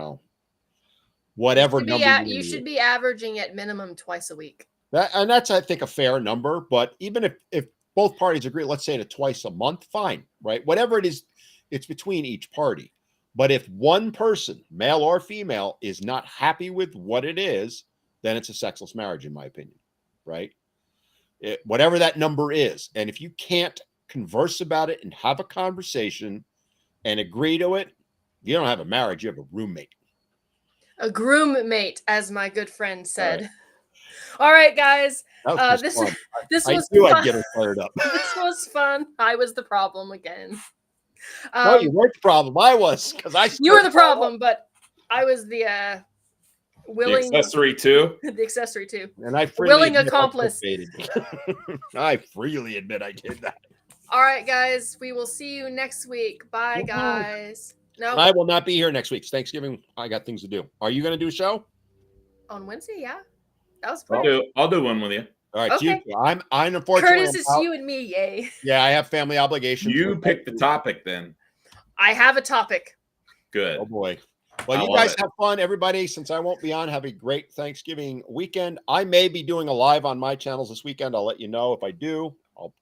whatever number you should be averaging at minimum twice a week. That's, I think, a fair number. But even if both parties agree, let's say to twice a month, fine, right? Whatever it is, it's between each party. But if one person, male or female, is not happy with what it is, then it's a sexless marriage, in my opinion, right? Whatever that number is. And if you can't converse about it and have a conversation and agree to it, you don't have a marriage, you have a roommate. A groommate, as my good friend said. All right, guys. This was fun. I'd get her fired up. This was fun. I was the problem again. No, you weren't the problem. I was, because you were the problem, but I was the willing the accessory too. The accessory too. And I willing accomplice. I freely admit I did that. All right, guys. We will see you next week. Bye, guys. No, I will not be here next week. It's Thanksgiving. I got things to do. Are you going to do a show on Wednesday? Yeah, that was pretty. I'll do one with you. All right, okay. I'm unfortunately. Curtis, it's you and me. Yay. Yeah, I have family obligations. You pick the topic then. I have a topic. Good. Oh boy. Well, you guys have fun, everybody. Since I won't be on, have a great Thanksgiving weekend. I may be doing a live on my channels this weekend. I'll let you know if I do.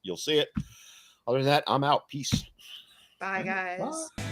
You'll see it. Other than that, I'm out. Peace. Bye, guys. Bye.